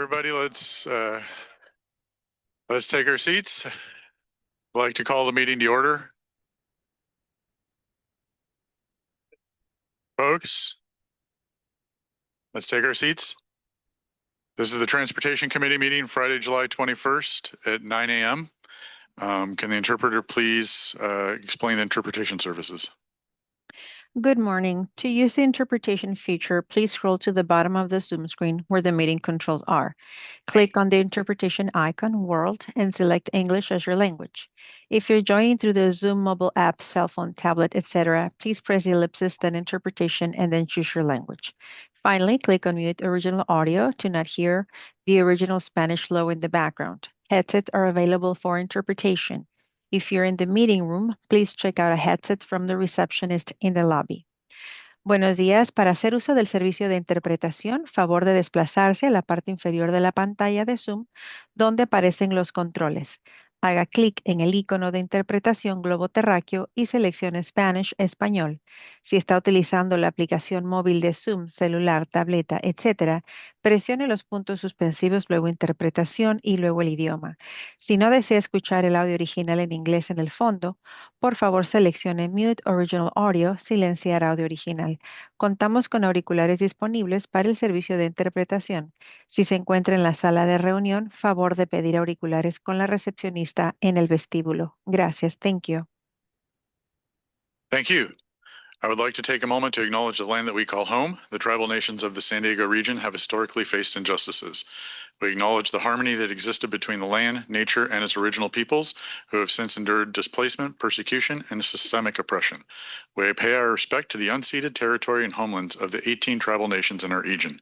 Everybody, let's take our seats. I'd like to call the meeting to order. Folks, let's take our seats. This is the Transportation Committee meeting, Friday, July 21st at 9 a.m. Can the interpreter please explain the interpretation services? Good morning. To use the interpretation feature, please scroll to the bottom of the Zoom screen where the meeting controls are. Click on the interpretation icon, World, and select English as your language. If you're joining through the Zoom mobile app, cell phone, tablet, etc., please press the ellipsis, then interpretation, and then choose your language. Finally, click on Mute Original Audio to not hear the original Spanish flow in the background. Headsets are available for interpretation. If you're in the meeting room, please check out a headset from the receptionist in the lobby. Buenos días. Para hacer uso del servicio de interpretación, favor de desplazarse a la parte inferior de la pantalla de Zoom, donde aparecen los controles. Haga clic en el icono de interpretación globo terráqueo y seleccione Spanish, español. Si está utilizando la aplicación móvil de Zoom, celular, tableta, etc., presione los puntos suspensivos, luego interpretación y luego el idioma. Si no desea escuchar el audio original en inglés en el fondo, por favor seleccione Mute Original Audio, silenciar audio original. Contamos con auriculares disponibles para el servicio de interpretación. Si se encuentra en la sala de reunión, favor de pedir auriculares con la recepcionista en el vestíbulo. Gracias. Thank you. Thank you. I would like to take a moment to acknowledge the land that we call home. The tribal nations of the San Diego region have historically faced injustices. We acknowledge the harmony that existed between the land, nature, and its original peoples, who have since endured displacement, persecution, and systemic oppression. We pay our respect to the unceded territory and homelands of the 18 tribal nations in our region,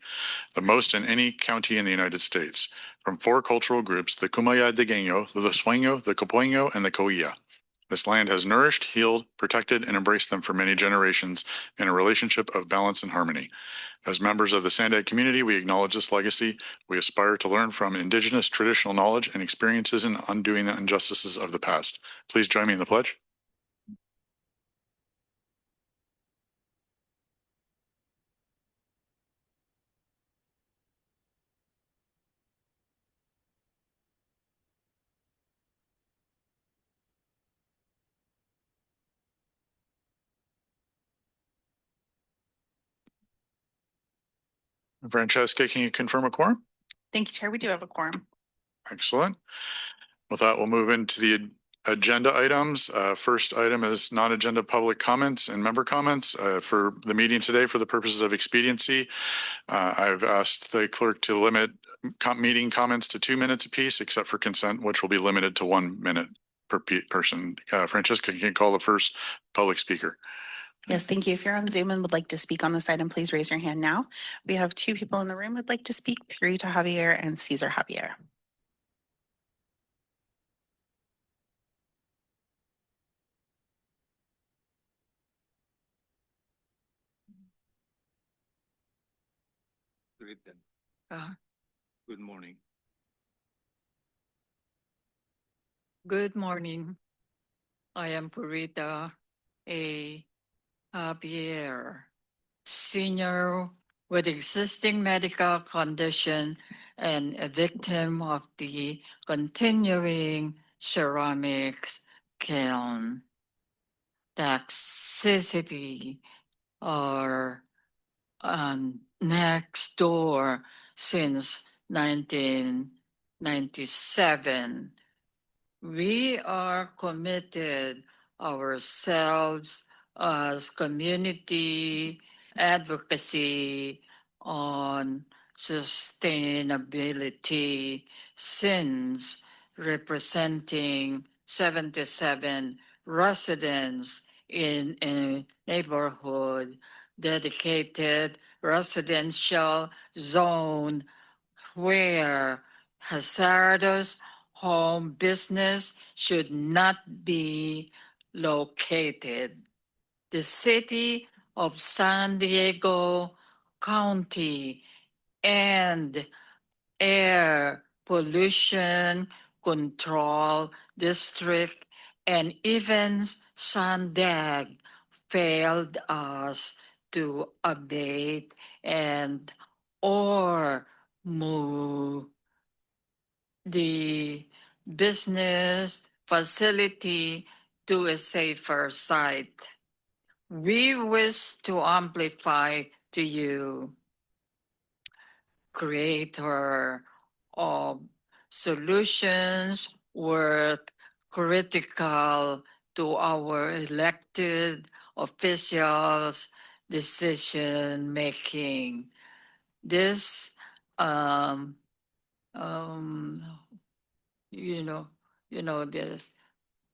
the most in any county in the United States, from 4 cultural groups, the Kumaya-Degueño, the Sueño, the Copueño, and the Coilla. This land has nourished, healed, protected, and embraced them for many generations in a relationship of balance and harmony. As members of the SANDAG community, we acknowledge this legacy. We aspire to learn from indigenous traditional knowledge and experiences in undoing the injustices of the past. Please join me in the pledge. Francesca, can you confirm a quorum? Thank you, Chair. We do have a quorum. Excellent. With that, we'll move into the agenda items. First item is non-agenda public comments and member comments for the meeting today for the purposes of expediency. I've asked the clerk to limit meeting comments to 2 minutes apiece, except for consent, which will be limited to 1 minute per person. Francesca, can you call the first public speaker? Yes, thank you. If you're on Zoom and would like to speak on this item, please raise your hand now. We have 2 people in the room who would like to speak, Purita Javier and Cesar Javier. Good morning. Good morning. I am Purita A. Javier, senior with existing medical condition and a victim of the continuing ceramics kiln toxicity or next door since 1997. We are committed ourselves as community advocacy on sustainability since representing 77 residents in a neighborhood dedicated residential zone where hazardous home business should not be located. The city of San Diego County and Air Pollution Control District and even SANDAG failed us to abate and or move the business facility to a safer site. We wish to amplify to you, creator of solutions worth critical to our elected officials' decision making. This,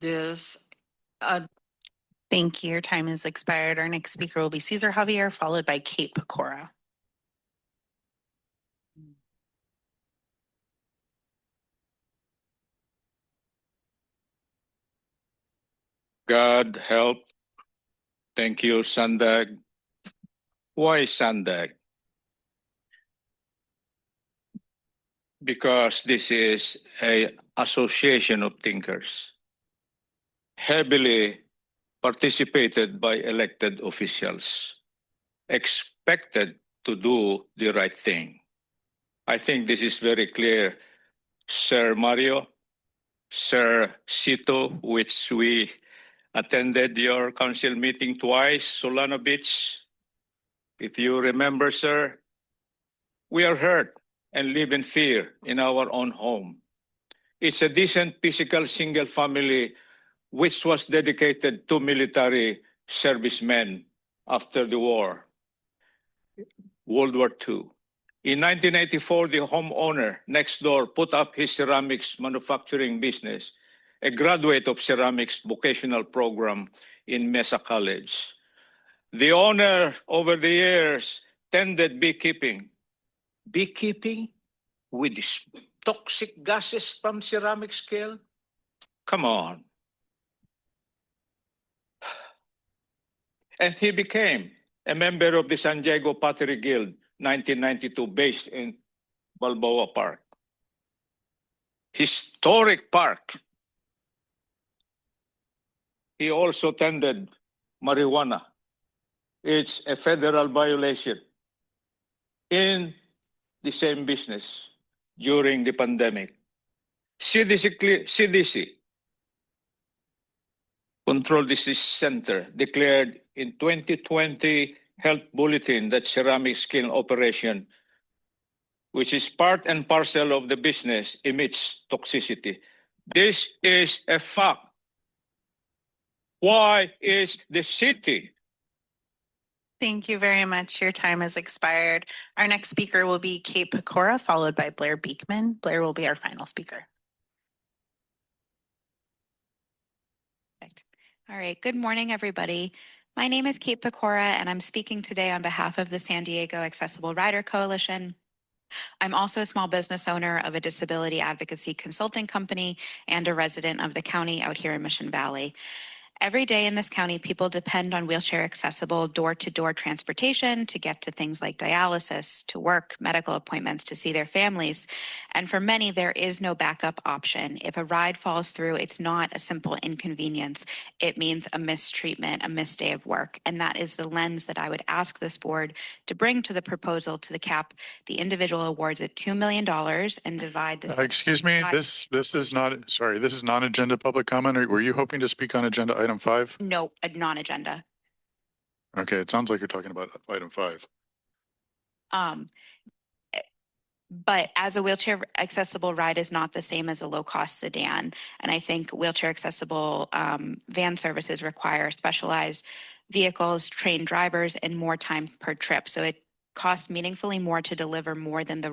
this, Thank you. Your time has expired. Our next speaker will be Cesar Javier, followed by Kate Pecora. God help. Thank you, SANDAG. Why SANDAG? Because this is an association of thinkers, heavily participated by elected officials, expected to do the right thing. I think this is very clear, Sir Mario, Sir Sito, which we attended your council meeting twice, Solano Beach. If you remember, sir, we are hurt and live in fear in our own home. It's a decent physical single family which was dedicated to military servicemen after the war, World War II. In 1984, the homeowner next door put up his ceramics manufacturing business, a graduate of ceramics vocational program in Mesa College. The owner over the years tended beekeeping. Beekeeping with these toxic gases from ceramic scale? Come on. And he became a member of the San Diego Pottery Guild, 1992, based in Balboa Park. Historic park. He also tended marijuana. It's a federal violation in the same business during the pandemic. CDC, Control Disease Center, declared in 2020 health bulletin that ceramic skin operation, which is part and parcel of the business, emits toxicity. This is a fact. Why is the city? Thank you very much. Your time has expired. Our next speaker will be Kate Pecora, followed by Blair Beekman. Blair will be our final speaker. All right, good morning, everybody. My name is Kate Pecora, and I'm speaking today on behalf of the San Diego Accessible Rider Coalition. I'm also a small business owner of a disability advocacy consulting company and a resident of the county out here in Mission Valley. Every day in this county, people depend on wheelchair accessible door-to-door transportation to get to things like dialysis, to work, medical appointments, to see their families. And for many, there is no backup option. If a ride falls through, it's not a simple inconvenience. It means a mistreatment, a missed day of work. And that is the lens that I would ask this board to bring to the proposal to the cap. The individual awards at $2 million and divide the... Excuse me, this is not, sorry, this is non-agenda public comment. Or were you hoping to speak on agenda item 5? No, a non-agenda. Okay, it sounds like you're talking about item 5. But as a wheelchair accessible ride is not the same as a low-cost sedan. And I think wheelchair accessible van services require specialized vehicles, trained drivers, and more time per trip. So it costs meaningfully more to deliver more than the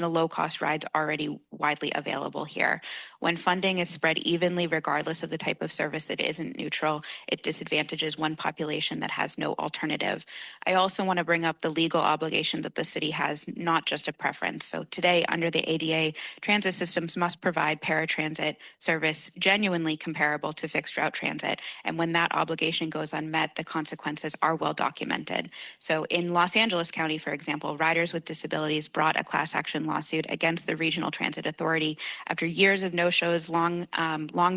low-cost rides already widely available here. When funding is spread evenly, regardless of the type of service, it isn't neutral. It disadvantages one population that has no alternative. I also want to bring up the legal obligation that the city has, not just a preference. So today, under the ADA, transit systems must provide paratransit service genuinely comparable to fixed route transit. And when that obligation goes unmet, the consequences are well documented. So in Los Angeles County, for example, riders with disabilities brought a class action lawsuit against the Regional Transit Authority after years of no-shows, long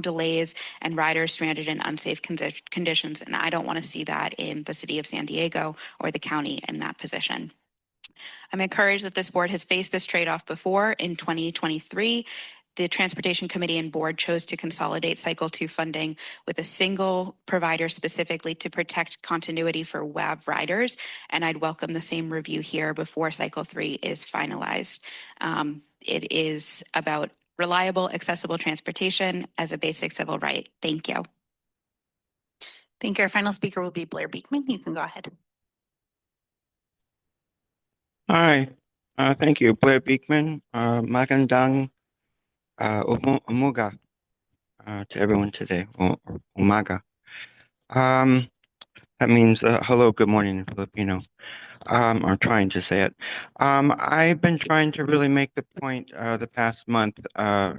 delays, and riders stranded in unsafe conditions. And I don't want to see that in the city of San Diego or the county in that position. I'm encouraged that this board has faced this trade-off before. In 2023, the Transportation Committee and Board chose to consolidate Cycle 2 funding with a single provider specifically to protect continuity for WAV riders, and I'd welcome the same review here before Cycle 3 is finalized. It is about reliable, accessible transportation as a basic civil right. Thank you. Thank you. Our final speaker will be Blair Beekman. You can go ahead. Hi, thank you, Blair Beekman. Magandang umaga to everyone today. Umaga. That means hello, good morning in Filipino. I'm trying to say it. I've been trying to really make the point the past month,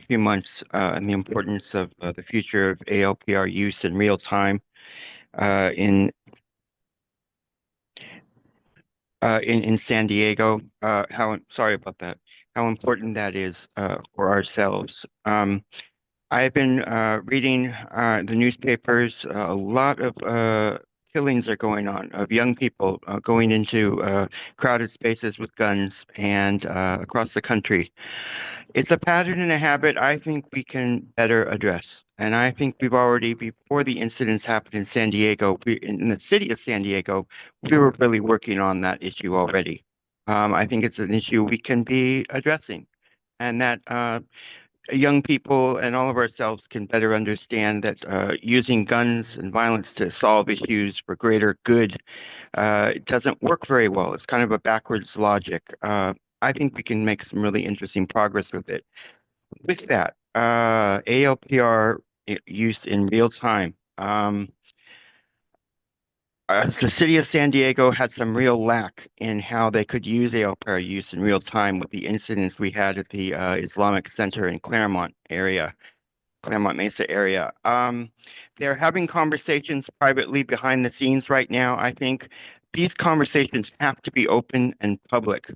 few months, and the importance of the future of ALPR use in real time in San Diego. Sorry about that. How important that is for ourselves. I've been reading the newspapers. A lot of killings are going on of young people going into crowded spaces with guns and across the country. It's a pattern and a habit I think we can better address. And I think we've already, before the incidents happened in San Diego, in the city of San Diego, we were really working on that issue already. I think it's an issue we can be addressing, and that young people and all of ourselves can better understand that using guns and violence to solve issues for greater good it doesn't work very well. It's kind of a backwards logic. I think we can make some really interesting progress with it. With that, ALPR use in real time. The city of San Diego had some real lack in how they could use ALPR use in real time with the incidents we had at the Islamic Center in Claremont Mesa area. They're having conversations privately behind the scenes right now. I think these conversations have to be open and public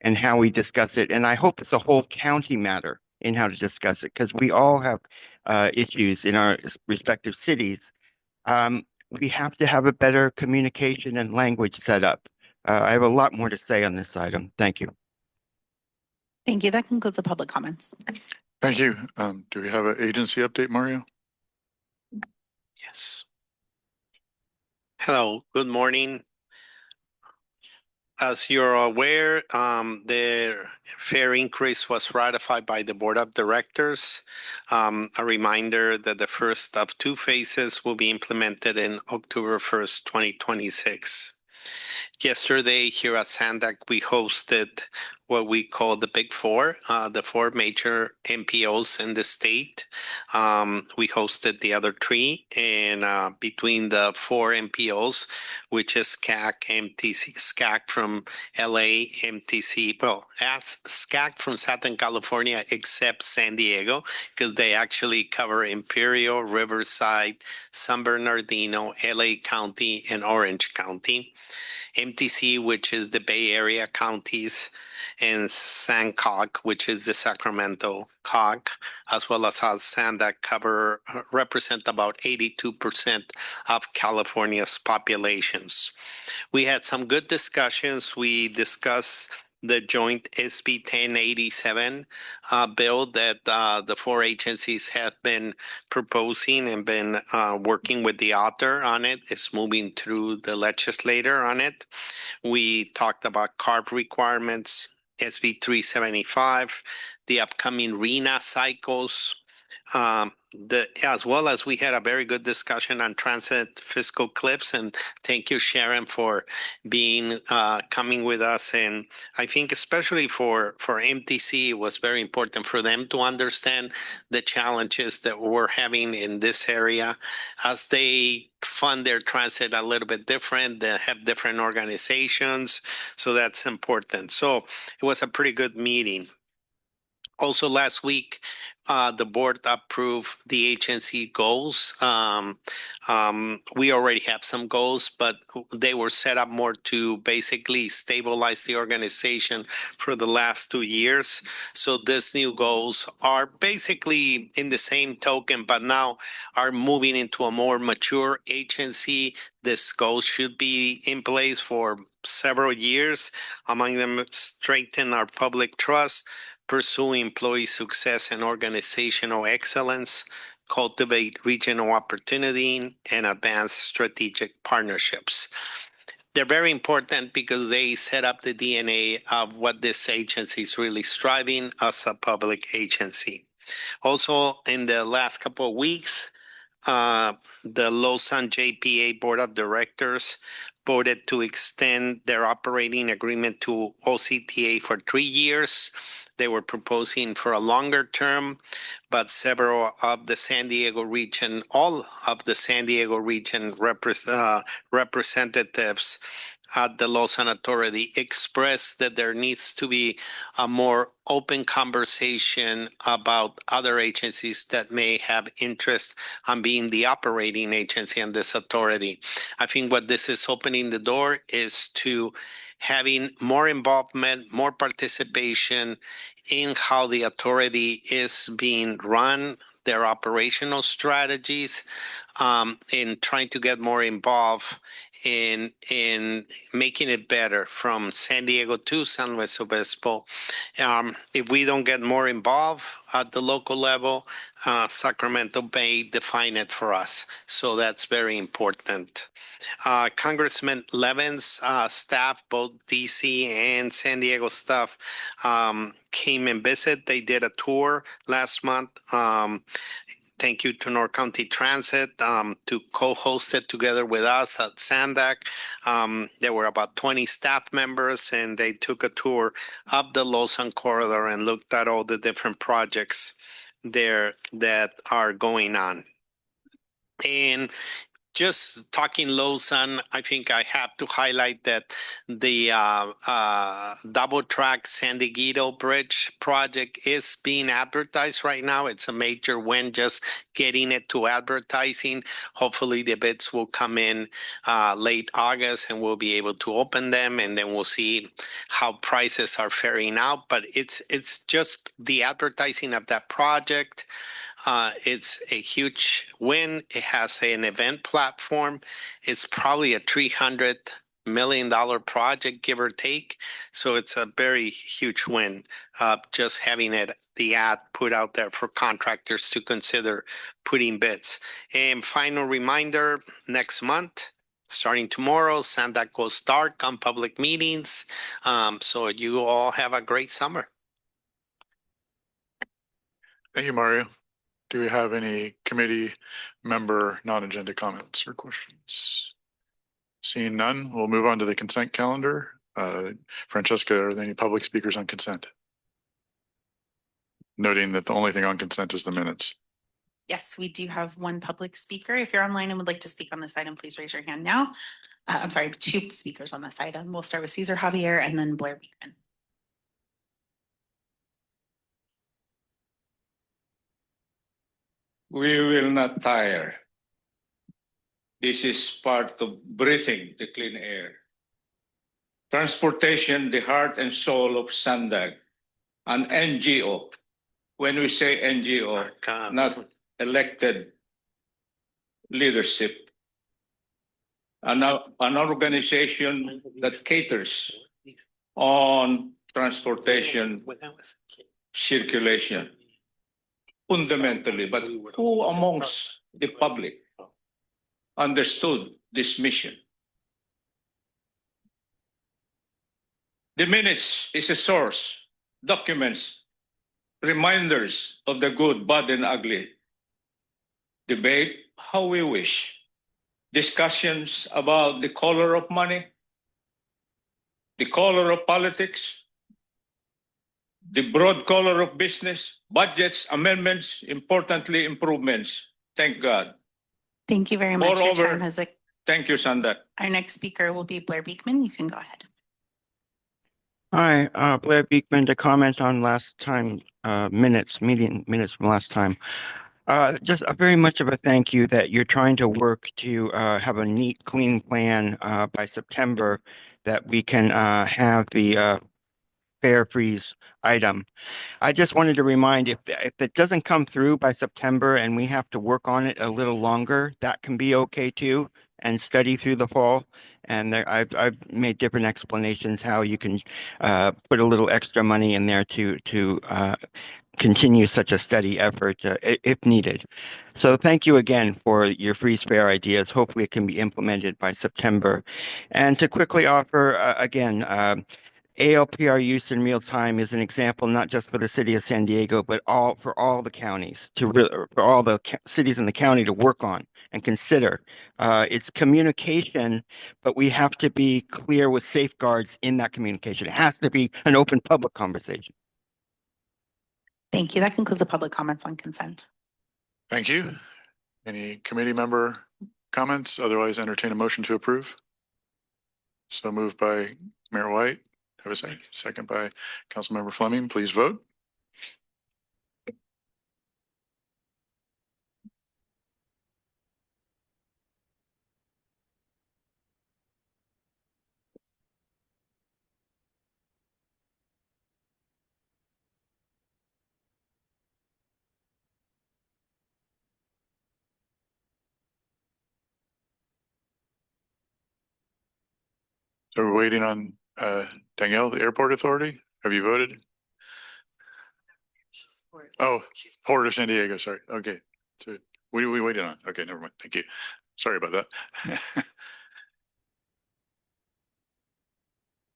in how we discuss it. And I hope it's a whole county matter in how to discuss it, because we all have issues in our respective cities. We have to have a better communication and language set up. I have a lot more to say on this item. Thank you. Thank you. That concludes the public comments. Thank you. Do we have an agency update, Mario? Yes. Hello, good morning. As you're aware, the fare increase was ratified by the Board of Directors. A reminder that the first of two phases will be implemented in October 1st, 2026. Yesterday here at SANDAG, we hosted what we call the Big Four, the four major MPOs in the state. We hosted the other three, and between the four MPOs, which is SCAC from LA, MTC, well, as SCAC from Southern California, except San Diego, because they actually cover Imperial, Riverside, San Bernardino, LA County, and Orange County. MTC, which is the Bay Area counties, and SANCOG, which is the Sacramento COG, as well as SANDAG represent about 82% of California's populations. We had some good discussions. We discussed the joint SB 1087 bill that the four agencies have been proposing and been working with the author on it. It's moving through the legislator on it. We talked about CARB requirements, SB 375, the upcoming RENA cycles, as well as we had a very good discussion on transit fiscal cliffs, and thank you, Sharon, for being coming with us. And I think especially for MTC, it was very important for them to understand the challenges that we're having in this area as they fund their transit a little bit different. They have different organizations, so that's important. So it was a pretty good meeting. Also, last week, the board approved the agency goals. We already have some goals, but they were set up more to basically stabilize the organization for the last 2 years. So these new goals are basically in the same token, but now are moving into a more mature agency. This goal should be in place for several years. Among them, strengthen our public trust, pursue employee success and organizational excellence, cultivate regional opportunity, and advance strategic partnerships. They're very important because they set up the DNA of what this agency is really striving as a public agency. Also, in the last couple of weeks, the Lausanne JPA Board of Directors voted to extend their operating agreement to OCTA for 3 years. They were proposing for a longer term, but several of the San Diego region, all of the San Diego region representatives at the Lausanne Authority expressed that there needs to be a more open conversation about other agencies that may have interest on being the operating agency on this authority. I think what this is opening the door is to having more involvement, more participation in how the authority is being run, their operational strategies, in trying to get more involved in making it better from San Diego to San Luis Obispo. If we don't get more involved at the local level, Sacramento may define it for us. So that's very important. Congressman Levin's staff, both DC and San Diego staff, came and visited. They did a tour last month. Thank you to North County Transit to co-host it together with us at SANDAG. There were about 20 staff members, and they took a tour up the Lausanne corridor and looked at all the different projects there that are going on. And just talking Lausanne, I think I have to highlight that the double track San Dieguito Bridge project is being advertised right now. It's a major win just getting it to advertising. Hopefully the bids will come in late August and we'll be able to open them, and then we'll see how prices are faring out. But it's just the advertising of that project. It's a huge win. It has an event platform. It's probably a $300 million project, give or take. So it's a very huge win, just having the ad put out there for contractors to consider putting bids. And final reminder, next month, starting tomorrow, SANDAG goes dark on public meetings. So you all have a great summer. Thank you, Mario. Do we have any committee member non-agenda comments or questions? Seeing none, we'll move on to the consent calendar. Francesca, are there any public speakers on consent? Noting that the only thing on consent is the minutes. Yes, we do have one public speaker. If you're online and would like to speak on this item, please raise your hand now. I'm sorry, 2 speakers on this item. We'll start with Cesar Javier and then Blair Beekman. We will not tire. This is part of breathing the clean air. Transportation, the heart and soul of SANDAG, an NGO. When we say NGO, not elected leadership, an organization that caters on transportation circulation. Fundamentally, but who amongst the public understood this mission? The minutes is a source, documents, reminders of the good, bad, and ugly. Debate how we wish. Discussions about the color of money, the color of politics, the broad color of business, budgets, amendments, importantly, improvements. Thank God. Thank you very much. Moreover, Your time has thank you, Sandak. Our next speaker will be Blair Beekman. You can go ahead. Hi, Blair Beekman, to comment on last time, meeting minutes from last time. Just very much of a thank you that you're trying to work to have a neat, clean plan by September that we can have the fare freeze item. I just wanted to remind, if it doesn't come through by September and we have to work on it a little longer, that can be okay too, and study through the fall. And I've made different explanations how you can put a little extra money in there to continue such a steady effort if needed. So thank you again for your freeze fair ideas. Hopefully it can be implemented by September. And to quickly offer again, ALPR use in real time is an example not just for the city of San Diego, but for all the counties, for all the cities in the county to work on and consider. It's communication, but we have to be clear with safeguards in that communication. It has to be an open public conversation. Thank you. That concludes the public comments on consent. Thank you. Any committee member comments? Otherwise, entertain a motion to approve. So moved by Mayor White. Have a second. Second by Councilmember Fleming. Please vote. So we're waiting on Danielle, the airport authority. Have you voted? Oh, Port of San Diego. Sorry. Okay. So we waited on. Okay, never mind. Thank you. Sorry about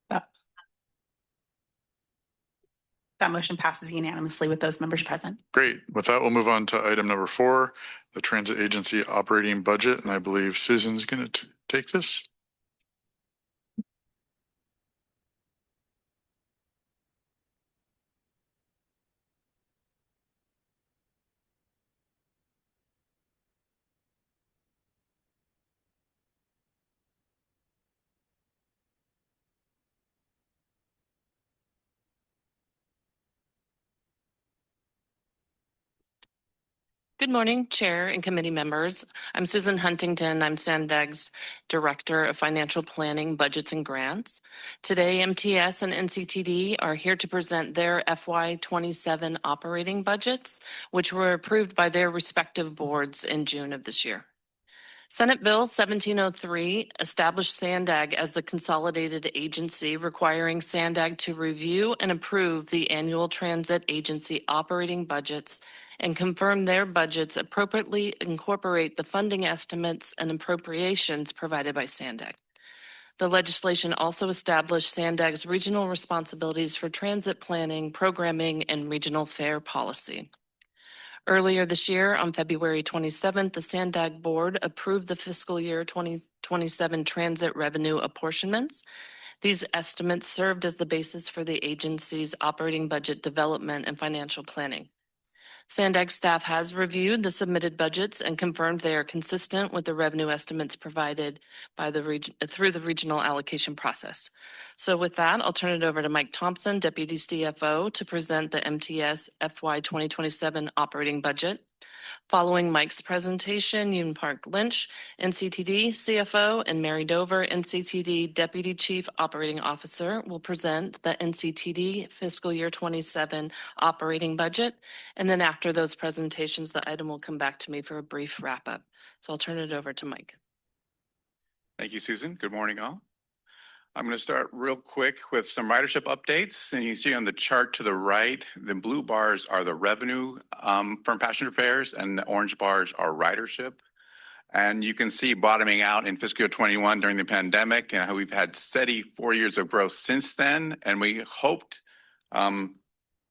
that. That motion passes unanimously with those members present. Great. With that, we'll move on to item number 4, the transit agency operating budget. And I believe Susan's going to take this. Good morning, Chair and committee members. I'm Susan Huntington. I'm SANDAG's Director of Financial Planning, Budgets and Grants. Today, MTS and NCTD are here to present their FY27 operating budgets, which were approved by their respective boards in June of this year. Senate Bill 1703 established SANDAG as the consolidated agency, requiring SANDAG to review and approve the annual transit agency operating budgets and confirm their budgets appropriately incorporate the funding estimates and appropriations provided by SANDAG. The legislation also established SANDAG's regional responsibilities for transit planning, programming, and regional fare policy. Earlier this year, on February 27th, the SANDAG board approved the fiscal year 2027 transit revenue apportionments. These estimates served as the basis for the agency's operating budget development and financial planning. SANDAG staff has reviewed the submitted budgets and confirmed they are consistent with the revenue estimates provided by through the regional allocation process. So with that, I'll turn it over to Mike Thompson, Deputy CFO, to present the MTS FY 2027 operating budget. Following Mike's presentation, Yoon Park Lynch, NCTD CFO, and Mary Dover, NCTD Deputy Chief Operating Officer, will present the NCTD fiscal year 27 operating budget. And then after those presentations, the item will come back to me for a brief wrap up. So I'll turn it over to Mike. Thank you, Susan. Good morning, all. I'm going to start real quick with some ridership updates. And you see on the chart to the right, the blue bars are the revenue from passenger fares, and the orange bars are ridership. And you can see bottoming out in fiscal year 21 during the pandemic and how we've had steady 4 years of growth since then. And we hoped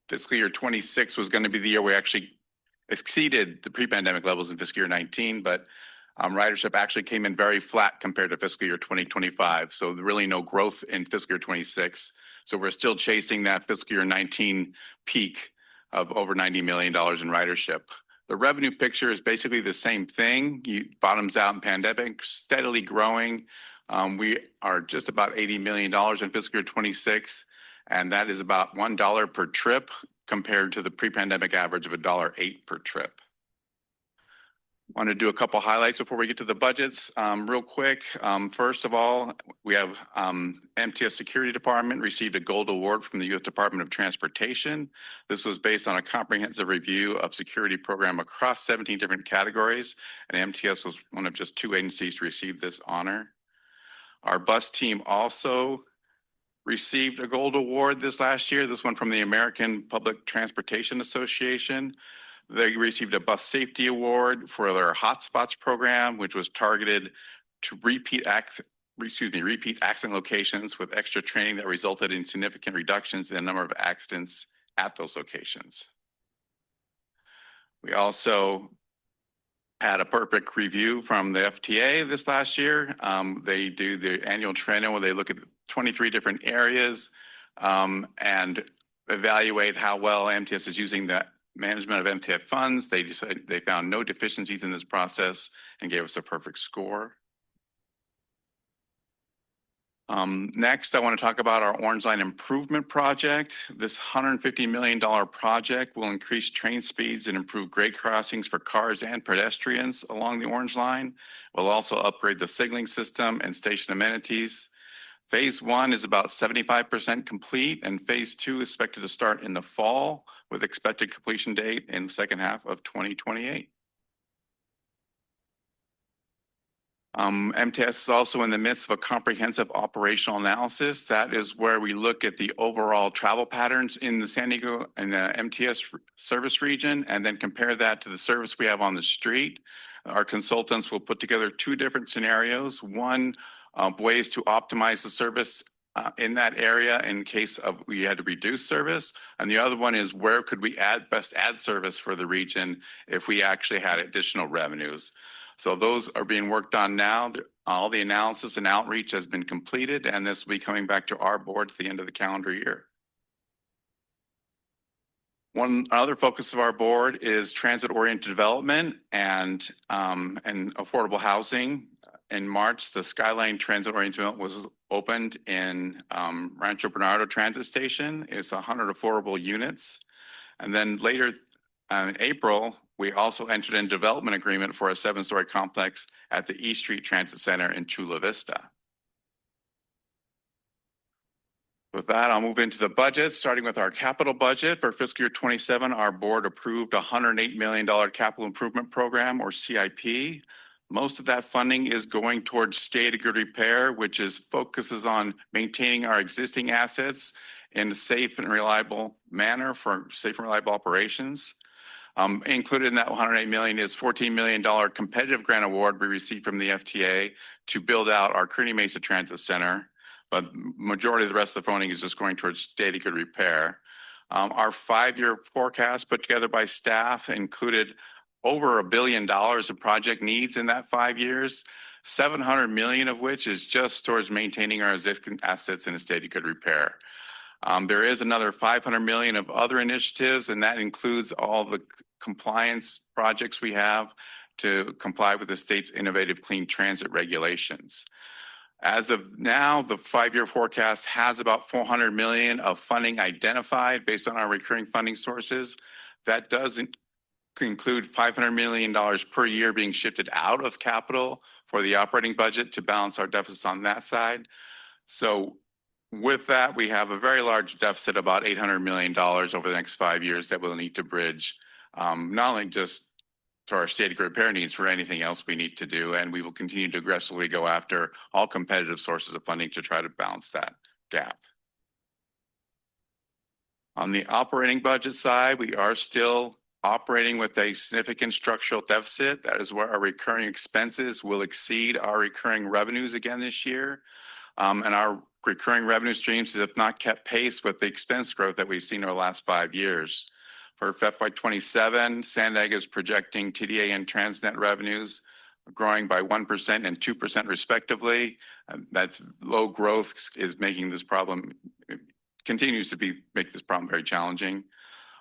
fiscal year 26 was going to be the year we actually exceeded the pre-pandemic levels in fiscal year 19, but ridership actually came in very flat compared to fiscal year 2025. So really no growth in fiscal year 26. So we're still chasing that fiscal year 19 peak of over $90 million in ridership. The revenue picture is basically the same thing. It bottoms out in pandemic, steadily growing. We are just about $80 million in fiscal year 26, and that is about $1 per trip compared to the pre-pandemic average of $1.08 per trip. Want to do a couple highlights before we get to the budgets real quick. First of all, we have MTS Security Department received a gold award from the U.S. Department of Transportation. This was based on a comprehensive review of security program across 17 different categories, and MTS was one of just 2 agencies to receive this honor. Our bus team also received a gold award this last year. This one from the American Public Transportation Association. They received a bus safety award for their hotspots program, which was targeted to repeat accident locations with extra training that resulted in significant reductions in the number of accidents at those locations. We also had a perfect review from the FTA this last year. They do the annual training where they look at 23 different areas and evaluate how well MTS is using the management of MTF funds. They found no deficiencies in this process and gave us a perfect score. Next, I want to talk about our Orange Line Improvement Project. This $150 million project will increase train speeds and improve grade crossings for cars and pedestrians along the Orange Line. We'll also upgrade the signaling system and station amenities. Phase 1 is about 75% complete, and Phase 2 is expected to start in the fall with expected completion date in the second half of 2028. MTS is also in the midst of a comprehensive operational analysis. That is where we look at the overall travel patterns in the San Diego and the MTS service region and then compare that to the service we have on the street. Our consultants will put together two different scenarios. One, ways to optimize the service in that area in case of we had to reduce service. And the other one is where could we best add service for the region if we actually had additional revenues. So those are being worked on now. All the analysis and outreach has been completed, and this will be coming back to our board at the end of the calendar year. One other focus of our board is transit-oriented development and affordable housing. In March, the Skyline Transit-oriented development was opened in Rancho Bernardo Transit Station. It's 100 affordable units. And then later in April, we also entered in development agreement for a 7-story complex at the East Street Transit Center in Chula Vista. With that, I'll move into the budget, starting with our capital budget. For fiscal year 27, our board approved a $108 million capital improvement program, or CIP. Most of that funding is going towards state of good repair, which focuses on maintaining our existing assets in a safe and reliable manner for safe and reliable operations. Included in that $108 million is $14 million competitive grant award we received from the FTA to build out our Kearny Mesa Transit Center. But majority of the rest of the funding is just going towards state of good repair. Our 5-year forecast put together by staff included over $1 billion of project needs in that 5 years, $700 million of which is just towards maintaining our existing assets in a state of good repair. There is another $500 million of other initiatives, and that includes all the compliance projects we have to comply with the state's innovative clean transit regulations. As of now, the 5-year forecast has about $400 million of funding identified based on our recurring funding sources. That doesn't include $500 million per year being shifted out of capital for the operating budget to balance our deficits on that side. So with that, we have a very large deficit, about $800 million over the next 5 years that we'll need to bridge, not only just for our state of good repair needs, for anything else we need to do. And we will continue to aggressively go after all competitive sources of funding to try to balance that gap. On the operating budget side, we are still operating with a significant structural deficit. That is where our recurring expenses will exceed our recurring revenues again this year. And our recurring revenue streams have not kept pace with the expense growth that we've seen over the last 5 years. For FY27, SANDAG is projecting TDA and Transnet revenues growing by 1% and 2% respectively. That's low growth is making this problem, continues to make this problem very challenging.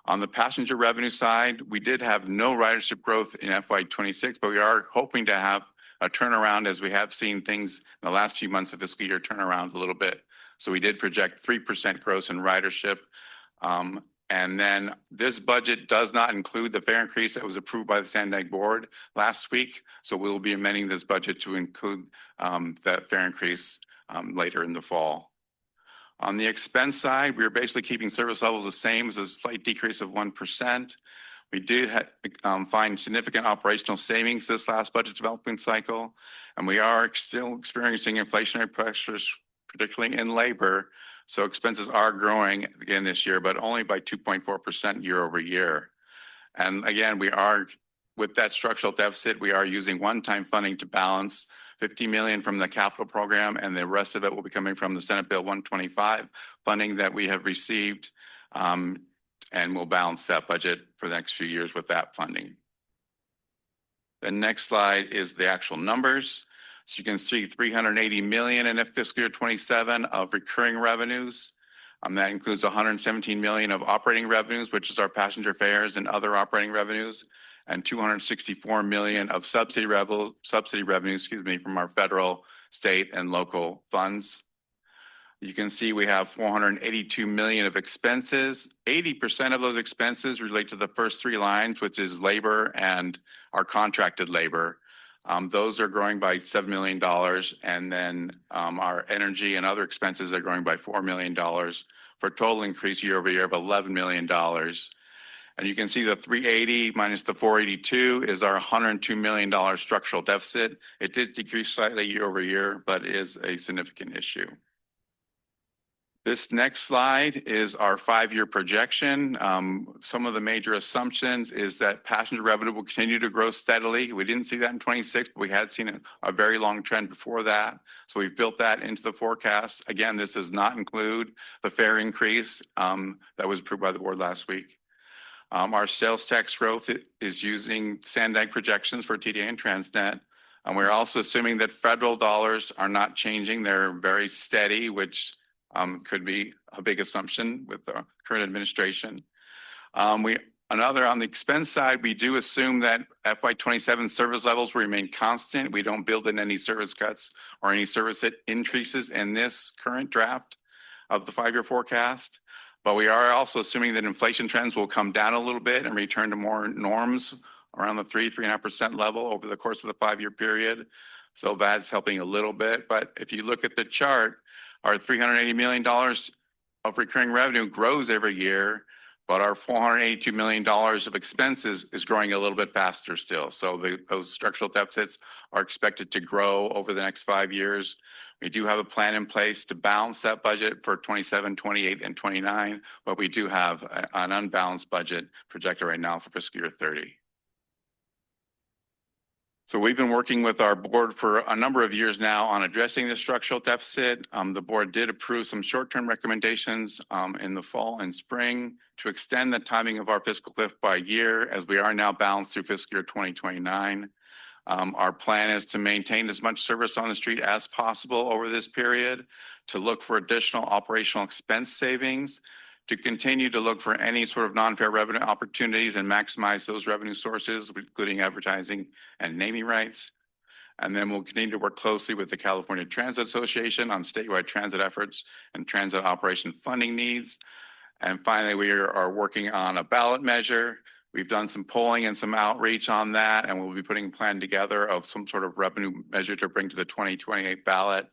On the passenger revenue side, we did have no ridership growth in FY26, but we are hoping to have a turnaround as we have seen things in the last few months of fiscal year turn around a little bit. So we did project 3% growth in ridership. And then this budget does not include the fare increase that was approved by the SANDAG board last week. So we'll be amending this budget to include that fare increase later in the fall. On the expense side, we're basically keeping service levels the same as a slight decrease of 1%. We did find significant operational savings this last budget development cycle, and we are still experiencing inflationary pressures, particularly in labor. So expenses are growing again this year, but only by 2.4% year over year. And again, we are, with that structural deficit, we are using one-time funding to balance 50 million from the capital program, and the rest of it will be coming from the Senate Bill 125 funding that we have received, and we'll balance that budget for the next few years with that funding. The next slide is the actual numbers. So you can see 380 million in fiscal year 27 of recurring revenues. That includes 117 million of operating revenues, which is our passenger fares and other operating revenues, and 264 million of subsidy revenues, from our federal, state, and local funds. You can see we have 482 million of expenses. 80% of those expenses relate to the first three lines, which is labor and our contracted labor. Those are growing by $7 million, and then our energy and other expenses are growing by $4 million for a total increase year over year of $11 million. And you can see the 380 minus the 482 is our $102 million structural deficit. It did decrease slightly year over year, but is a significant issue. This next slide is our 5-year projection. Some of the major assumptions is that passenger revenue will continue to grow steadily. We didn't see that in 26, but we had seen a very long trend before that. So we've built that into the forecast. Again, this does not include the fare increase that was approved by the board last week. Our sales tax growth is using SANDAG projections for TDA and Transnet. And we're also assuming that federal dollars are not changing. They're very steady, which could be a big assumption with the current administration. On the expense side, we do assume that FY27 service levels will remain constant. We don't build in any service cuts or any service increases in this current draft of the 5-year forecast. But we are also assuming that inflation trends will come down a little bit and return to more norms around the 3.5% level over the course of the 5-year period. So that's helping a little bit. But if you look at the chart, our $380 million of recurring revenue grows every year, but our $482 million of expenses is growing a little bit faster still. So those structural deficits are expected to grow over the next 5 years. We do have a plan in place to balance that budget for 27, 28, and 29, but we do have an unbalanced budget projected right now for fiscal year 30. So we've been working with our board for a number of years now on addressing the structural deficit. The board did approve some short-term recommendations in the fall and spring to extend the timing of our fiscal cliff by a year, as we are now balanced through fiscal year 2029. Our plan is to maintain as much service on the street as possible over this period, to look for additional operational expense savings, to continue to look for any sort of non-fare revenue opportunities and maximize those revenue sources, including advertising and naming rights. And then we'll continue to work closely with the California Transit Association on statewide transit efforts and transit operation funding needs. And finally, we are working on a ballot measure. We've done some polling and some outreach on that, and we'll be putting a plan together of some sort of revenue measure to bring to the 2028 ballot.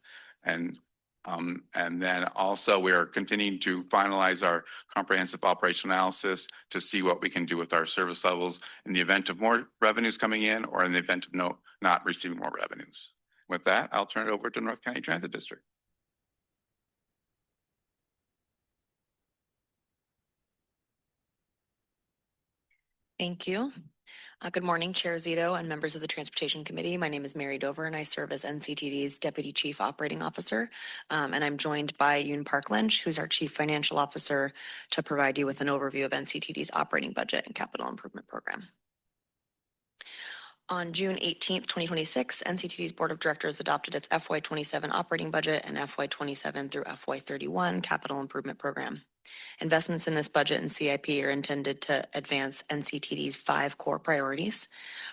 And then also we are continuing to finalize our comprehensive operational analysis to see what we can do with our service levels in the event of more revenues coming in or in the event of not receiving more revenues. With that, I'll turn it over to North County Transit District. Thank you. Good morning, Chair Zito and members of the Transportation Committee. My name is Mary Dover, and I serve as NCTD's Deputy Chief Operating Officer. And I'm joined by Yoon Park Lynch, who's our Chief Financial Officer, to provide you with an overview of NCTD's operating budget and capital improvement program. On June 18th, 2026, NCTD's Board of Directors adopted its FY27 operating budget and FY27 through FY31 capital improvement program. Investments in this budget and CIP are intended to advance NCTD's 5 core priorities: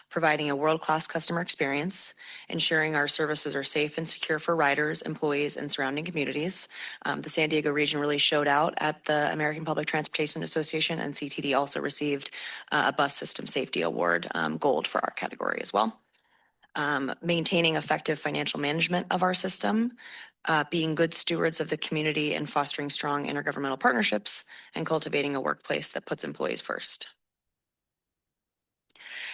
providing a world-class customer experience, ensuring our services are safe and secure for riders, employees, and surrounding communities. The San Diego region really showed out at the American Public Transportation Association. NCTD also received a Bus System Safety Award, Gold, for our category as well. Maintaining effective financial management of our system, being good stewards of the community and fostering strong intergovernmental partnerships, and cultivating a workplace that puts employees first.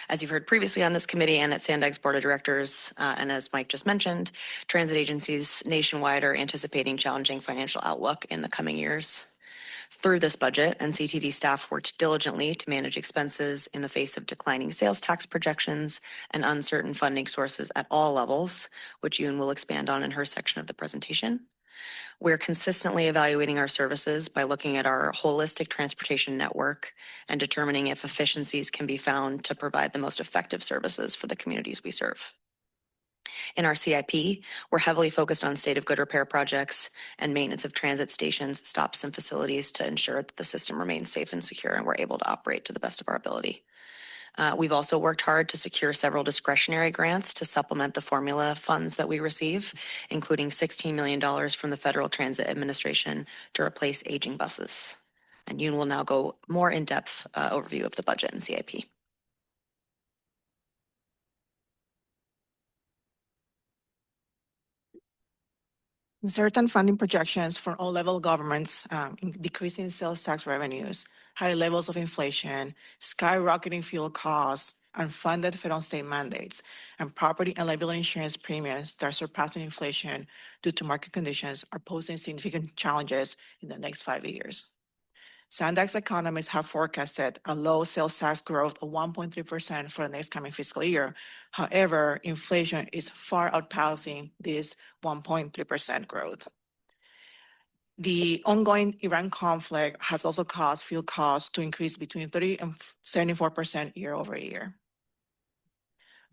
As you've heard previously on this committee and at SANDAG's Board of Directors, and as Mike just mentioned, transit agencies nationwide are anticipating challenging financial outlook in the coming years. Through this budget, NCTD staff worked diligently to manage expenses in the face of declining sales tax projections and uncertain funding sources at all levels, which Yoon will expand on in her section of the presentation. We're consistently evaluating our services by looking at our holistic transportation network and determining if efficiencies can be found to provide the most effective services for the communities we serve. In our CIP, we're heavily focused on state of good repair projects and maintenance of transit stations, stops, and facilities to ensure that the system remains safe and secure and we're able to operate to the best of our ability. We've also worked hard to secure several discretionary grants to supplement the formula funds that we receive, including $16 million from the Federal Transit Administration to replace aging buses. And Yoon will now go more in-depth overview of the budget and CIP. Certain funding projections for all level governments, decreasing sales tax revenues, high levels of inflation, skyrocketing fuel costs, unfunded federal state mandates, and property and liability insurance premiums that are surpassing inflation due to market conditions are posing significant challenges in the next 5 years. SANDAG's economists have forecasted a low sales tax growth of 1.3% for the next coming fiscal year. However, inflation is far outpacing this 1.3% growth. The ongoing Iran conflict has also caused fuel costs to increase between 30 and 74% year over year.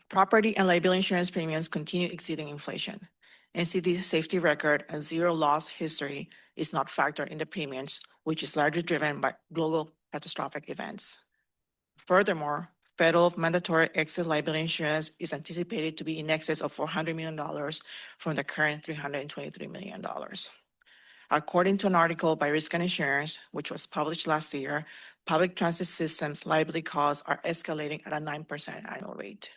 Property and liability insurance premiums continue exceeding inflation. NCT's safety record and zero loss history is not factored in the premiums, which is largely driven by global catastrophic events. Furthermore, federal mandatory excess liability insurance is anticipated to be in excess of $400 million from the current $323 million. According to an article by Risk and Insurance, which was published last year, public transit systems liability costs are escalating at a 9% annual rate.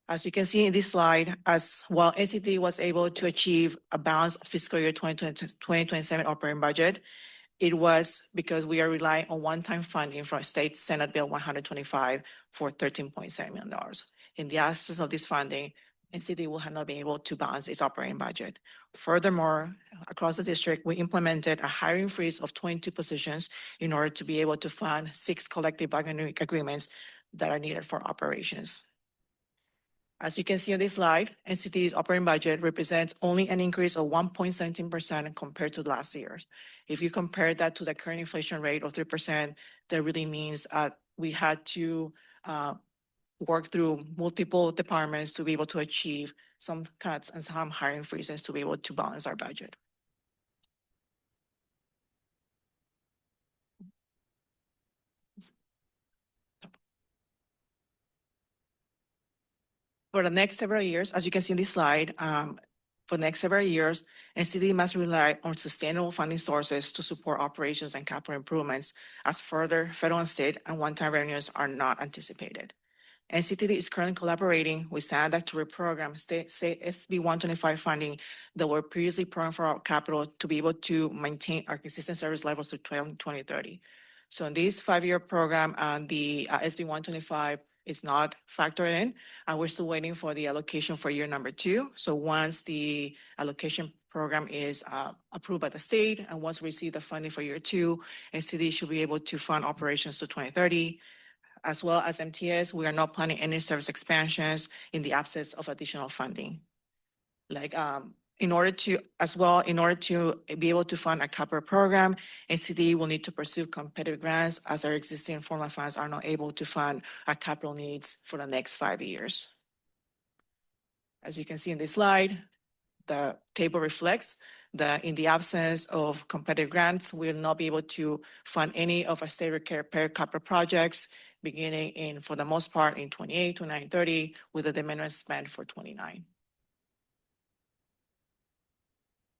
As you can see in this slide, as while NCT was able to achieve a balanced fiscal year 2027 operating budget, it was because we are relying on one-time funding from State Senate Bill 125 for $13.7 million. In the absence of this funding, NCT will have not been able to balance its operating budget. Furthermore, across the district, we implemented a hiring freeze of 22 positions in order to be able to fund 6 collective bargaining agreements that are needed for operations. As you can see on this slide, NCT's operating budget represents only an increase of 1.17% compared to last year. If you compare that to the current inflation rate of 3%, that really means we had to work through multiple departments to be able to achieve some cuts and some hiring freezes to be able to balance our budget. For the next several years, as you can see in this slide, for the next several years, NCT must rely on sustainable funding sources to support operations and capital improvements, as further federal and state and one-time revenues are not anticipated. NCTD is currently collaborating with SANDAG to reprogram SB 125 funding that were previously programmed for our capital to be able to maintain our consistent service levels through 2030. So in this 5-year program, the SB 125 is not factored in, and we're still waiting for the allocation for year number 2. So once the allocation program is approved by the state, and once we receive the funding for year 2, NCTD should be able to fund operations to 2030. As well as MTS, we are not planning any service expansions in the absence of additional funding. In order to be able to fund a capital program, NCD will need to pursue competitive grants as our existing formula funds are not able to fund our capital needs for the next 5 years. As you can see in this slide, the table reflects that in the absence of competitive grants, we will not be able to fund any of our state repair capital projects beginning in, for the most part, in 28, 29, 30, with a de minimis spend for 29.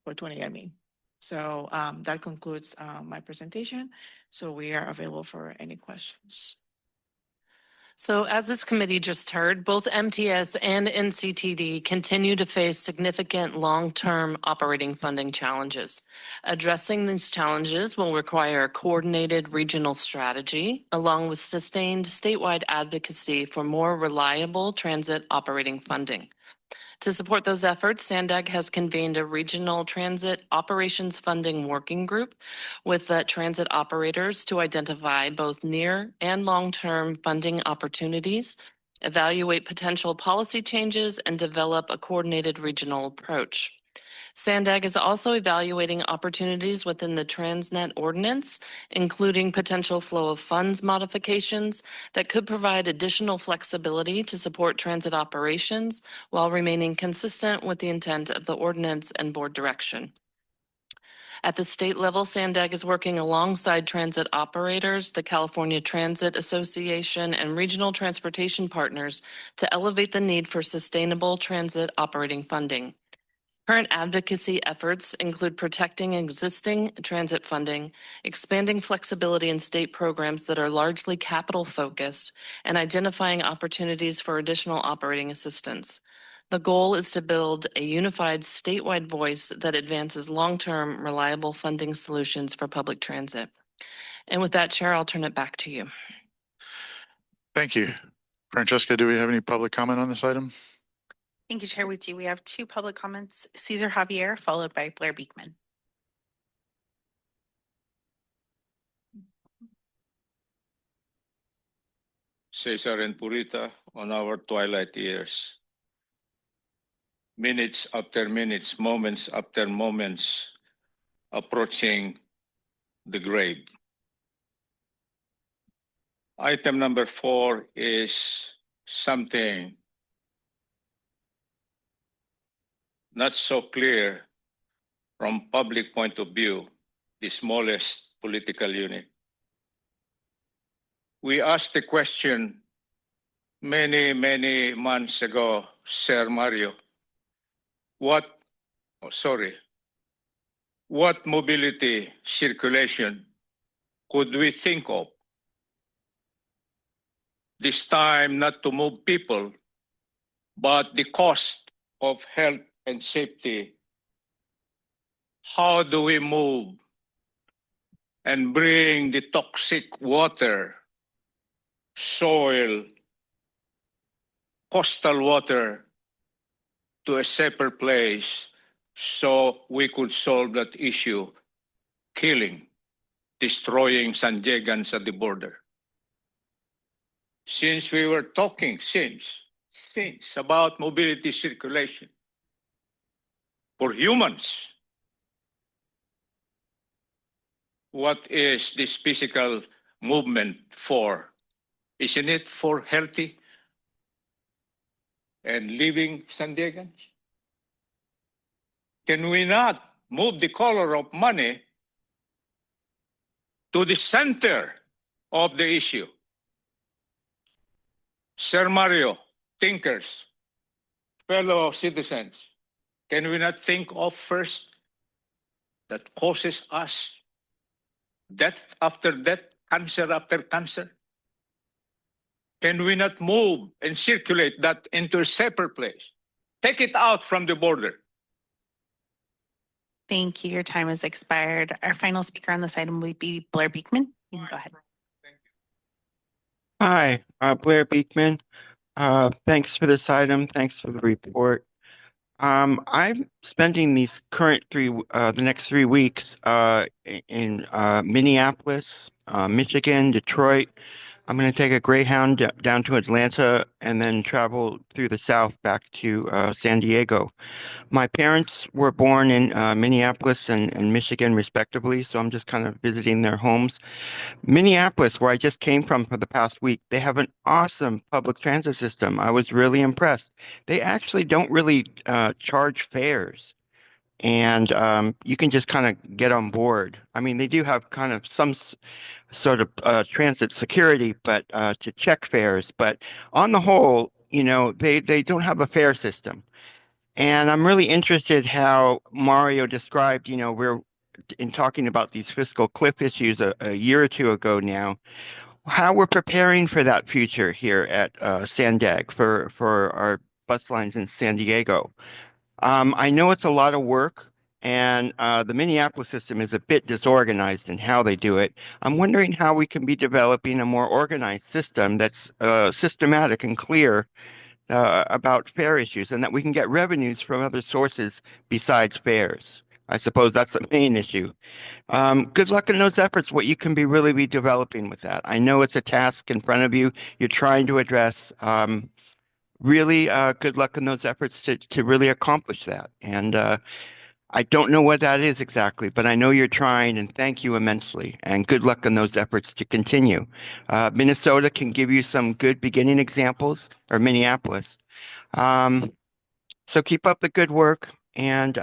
For 20, I mean. So that concludes my presentation. So we are available for any questions. So as this committee just heard, both MTS and NCTD continue to face significant long-term operating funding challenges. Addressing these challenges will require a coordinated regional strategy, along with sustained statewide advocacy for more reliable transit operating funding. To support those efforts, SANDAG has convened a regional transit operations funding working group with transit operators to identify both near and long-term funding opportunities, evaluate potential policy changes, and develop a coordinated regional approach. SANDAG is also evaluating opportunities within the Transnet ordinance, including potential flow of funds modifications that could provide additional flexibility to support transit operations while remaining consistent with the intent of the ordinance and board direction. At the state level, SANDAG is working alongside transit operators, the California Transit Association, and regional transportation partners to elevate the need for sustainable transit operating funding. Current advocacy efforts include protecting existing transit funding, expanding flexibility in state programs that are largely capital focused, and identifying opportunities for additional operating assistance. The goal is to build a unified statewide voice that advances long-term, reliable funding solutions for public transit. And with that, Chair, I'll turn it back to you. Thank you. Francesca, do we have any public comment on this item? Thank you, Chair. We do. We have two public comments, Cesar Javier, followed by Blair Beekman. Cesar and Purita, on our twilight years, minutes after minutes, moments after moments, approaching the grave. Item number 4 is something not so clear from public point of view, the smallest political unit. We asked the question many months ago, Sir Mario, what mobility circulation could we think of? This time not to move people, but the cost of health and safety. How do we move and bring the toxic water, soil, coastal water to a safer place so we could solve that issue, killing, destroying Sandiegans at the border? Since we were talking since about mobility circulation for humans, what is this physical movement for? Isn't it for healthy and living Sandiegans? Can we not move the color of money to the center of the issue? Sir Mario, thinkers, fellow citizens, can we not think of first that causes us death after death, cancer after cancer? Can we not move and circulate that into a separate place? Take it out from the border. Thank you. Your time has expired. Our final speaker on this item will be Blair Beekman. You can go ahead. Hi, Blair Beekman. Thanks for this item. Thanks for the report. I'm spending the next 3 weeks in Minneapolis, Michigan, Detroit. I'm going to take a Greyhound down to Atlanta and then travel through the South back to San Diego. My parents were born in Minneapolis and Michigan, respectively, so I'm just kind of visiting their homes. Minneapolis, where I just came from for the past week, they have an awesome public transit system. I was really impressed. They actually don't really charge fares, and you can just kind of get on board. I mean, they do have kind of some sort of transit security, but to check fares. But on the whole, they don't have a fare system. And I'm really interested how Mario described, we're in talking about these fiscal cliff issues a year or two ago now. how we're preparing for that future here at SANDAG for our bus lines in San Diego. I know it's a lot of work, and the Minneapolis system is a bit disorganized in how they do it. I'm wondering how we can be developing a more organized system that's systematic and clear about fare issues, and that we can get revenues from other sources besides fares. I suppose that's the main issue. Good luck in those efforts, what you can really be developing with that. I know it's a task in front of you you're trying to address. Really good luck in those efforts to really accomplish that. And I don't know what that is exactly, but I know you're trying, and thank you immensely. And good luck in those efforts to continue. Minnesota can give you some good beginning examples, or Minneapolis. So keep up the good work, and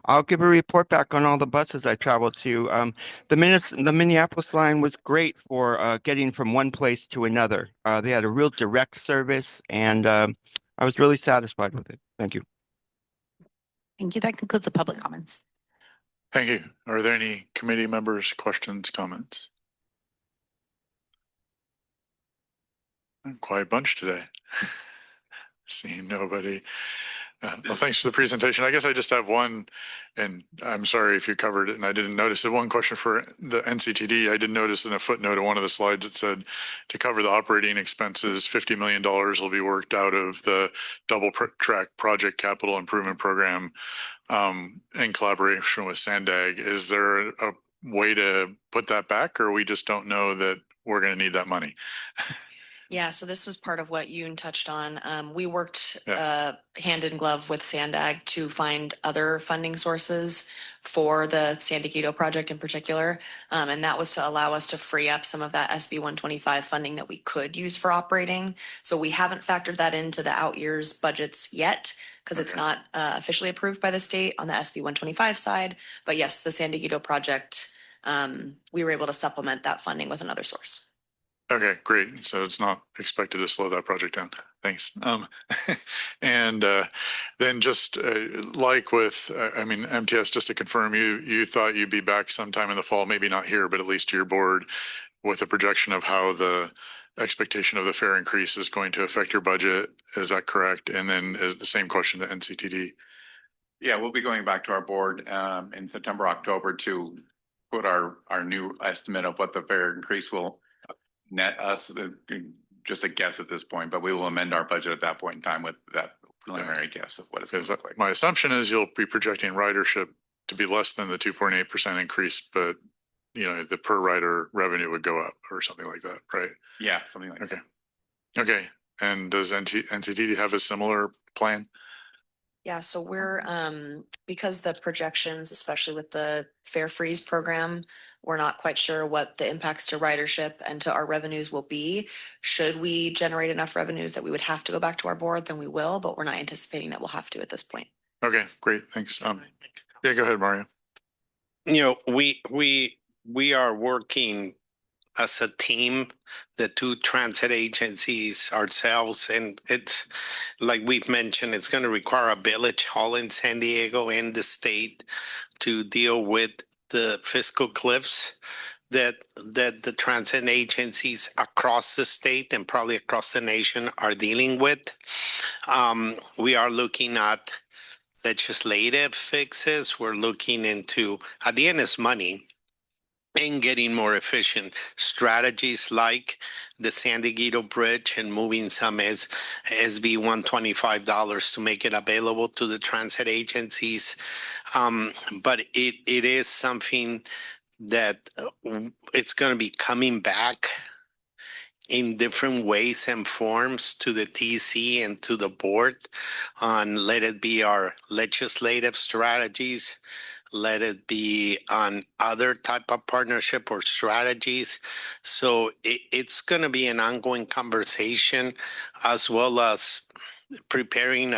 I'll give a report back on all the buses I traveled to. The Minneapolis line was great for getting from one place to another. They had a real direct service, and I was really satisfied with it. Thank you. Thank you. That concludes the public comments. Thank you. Are there any committee members, questions, comments? Quiet bunch today. Seeing nobody. Well, thanks for the presentation. I guess I just have one, and I'm sorry if you covered it and I didn't notice it. One question for the NCTD. I did notice in a footnote of one of the slides it said to cover the operating expenses, $50 million will be worked out of the double track project capital improvement program in collaboration with SANDAG. Is there a way to put that back, or we just don't know that we're going to need that money? Yeah, so this was part of what Yoon touched on. We worked hand in glove with SANDAG to find other funding sources for the San Diego project in particular. And that was to allow us to free up some of that SB 125 funding that we could use for operating. So we haven't factored that into the out years budgets yet, because it's not officially approved by the state on the SB 125 side. But yes, the San Diego project, we were able to supplement that funding with another source. Okay, great. So it's not expected to slow that project down. Thanks. And then just like with, I mean, MTS, just to confirm, you thought you'd be back sometime in the fall, maybe not here, but at least to your board with a projection of how the expectation of the fare increase is going to affect your budget. Is that correct? And then is the same question to NCTD? Yeah, we'll be going back to our board in September, October to put our new estimate of what the fare increase will net us. Just a guess at this point, but we will amend our budget at that point in time with that preliminary guess of what it's going to look like. My assumption is you'll be projecting ridership to be less than the 2.8% increase, but you know, the per rider revenue would go up or something like that, right? Yeah, something like that. Okay. And does NCTD have a similar plan? Yeah, so we're, because the projections, especially with the fare freeze program, we're not quite sure what the impacts to ridership and to our revenues will be. Should we generate enough revenues that we would have to go back to our board, then we will, but we're not anticipating that we'll have to at this point. Okay, great. Thanks. Yeah, go ahead, Mario. You know, we are working as a team, the two transit agencies, ourselves, and it's like we've mentioned, it's going to require a village hall in San Diego and the state to deal with the fiscal cliffs that the transit agencies across the state and probably across the nation are dealing with. We are looking at legislative fixes. We're looking into, at the end, it's money, and getting more efficient strategies like the San Diego Bridge and moving some SB 125 to make it available to the transit agencies. But it is something that it's going to be coming back in different ways and forms to the TC and to the board on, let it be our legislative strategies, let it be on other type of partnership or strategies. So it's going to be an ongoing conversation, as well as preparing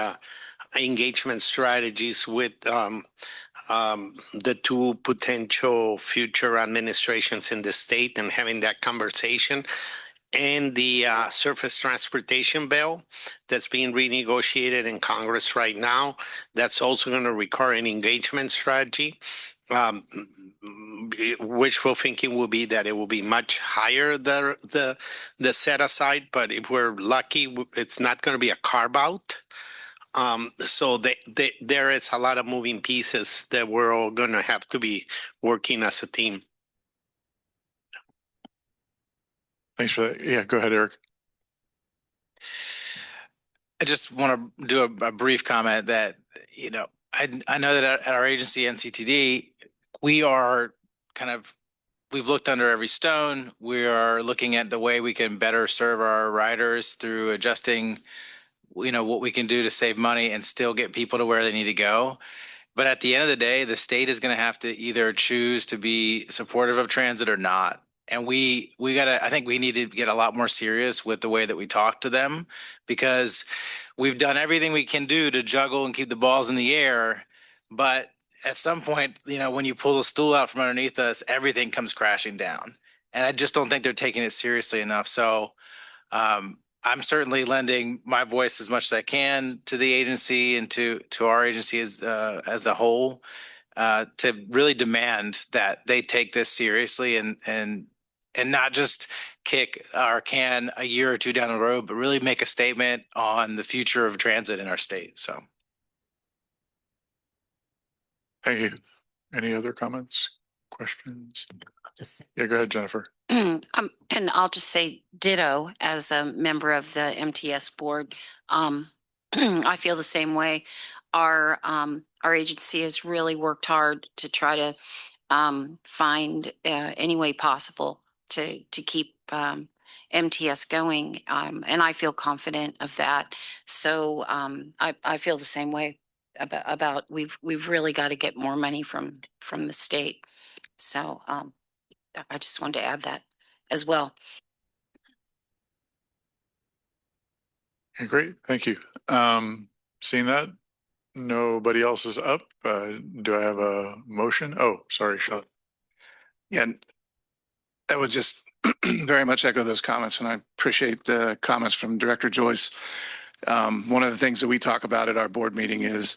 engagement strategies with the two potential future administrations in the state and having that conversation. And the surface transportation bill that's being renegotiated in Congress right now, that's also going to require an engagement strategy. wishful thinking will be that it will be much higher, the set aside, but if we're lucky, it's not going to be a carve out. So there is a lot of moving pieces that we're all going to have to be working as a team. Thanks for that. Yeah, go ahead, Eric. I just want to do a brief comment that, you know, I know that at our agency, NCTD, we are we've looked under every stone. We are looking at the way we can better serve our riders through adjusting, you know, what we can do to save money and still get people to where they need to go. But at the end of the day, the state is going to have to either choose to be supportive of transit or not. And I think we need to get a lot more serious with the way that we talk to them, because we've done everything we can do to juggle and keep the balls in the air. But at some point, you know, when you pull the stool out from underneath us, everything comes crashing down. And I just don't think they're taking it seriously enough. So I'm certainly lending my voice as much as I can to the agency and to our agency as a whole, to really demand that they take this seriously and not just kick our can a year or two down the road, but really make a statement on the future of transit in our state. So. Thank you. Any other comments, questions? Just Yeah, go ahead, Jennifer. and I'll just say ditto as a member of the MTS board. I feel the same way. Our agency has really worked hard to try to find any way possible to keep MTS going, and I feel confident of that. So I feel the same way about we've really got to get more money from the state. So I just wanted to add that as well. Okay, great. Thank you. Seeing that nobody else is up, do I have a motion? Oh, sorry, Sean. Yeah, I would just very much echo those comments, and I appreciate the comments from Director Joyce. One of the things that we talk about at our board meeting is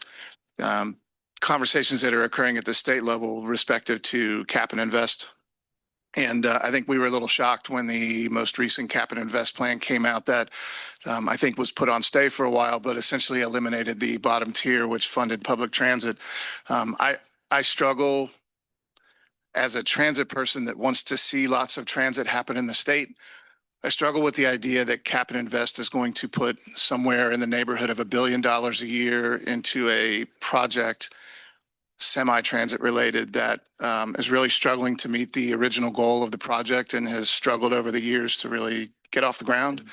conversations that are occurring at the state level respective to cap and invest. And I think we were a little shocked when the most recent cap and invest plan came out that I think was put on stay for a while, but essentially eliminated the bottom tier, which funded public transit. I struggle as a transit person that wants to see lots of transit happen in the state. I struggle with the idea that cap and invest is going to put somewhere in the neighborhood of $1 billion a year into a project semi-transit related that is really struggling to meet the original goal of the project and has struggled over the years to really get off the ground.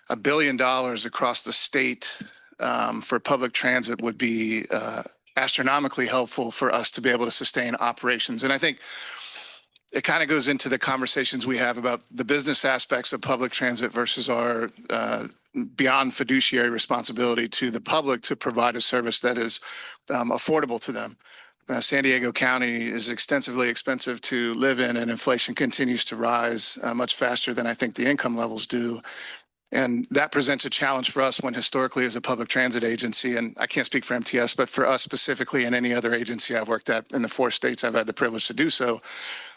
$1 billion across the state for public transit would be astronomically helpful for us to be able to sustain operations. And I think it kind of goes into the conversations we have about the business aspects of public transit versus our beyond fiduciary responsibility to the public to provide a service that is affordable to them. San Diego County is extensively expensive to live in, and inflation continues to rise much faster than I think the income levels do. And that presents a challenge for us when historically as a public transit agency, and I can't speak for MTS, but for us specifically and any other agency I've worked at in the 4 states I've had the privilege to do so,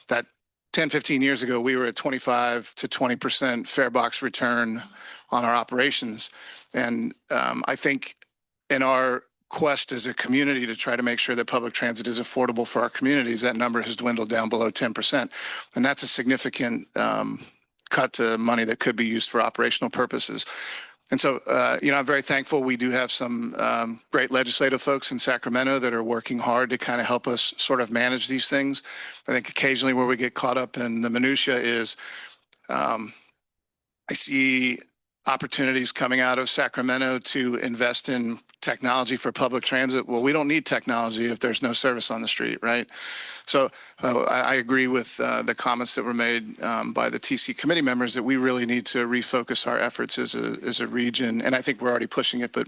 that 10, 15 years ago, we were at 25 to 20% fare box return on our operations. And I think in our quest as a community to try to make sure that public transit is affordable for our communities, that number has dwindled down below 10%. And that's a significant cut to money that could be used for operational purposes. And so, I'm very thankful. We do have some great legislative folks in Sacramento that are working hard to kind of help us sort of manage these things. I think occasionally where we get caught up in the minutia is I see opportunities coming out of Sacramento to invest in technology for public transit. Well, we don't need technology if there's no service on the street, right? So I agree with the comments that were made by the TC committee members that we really need to refocus our efforts as a region. And I think we're already pushing it, but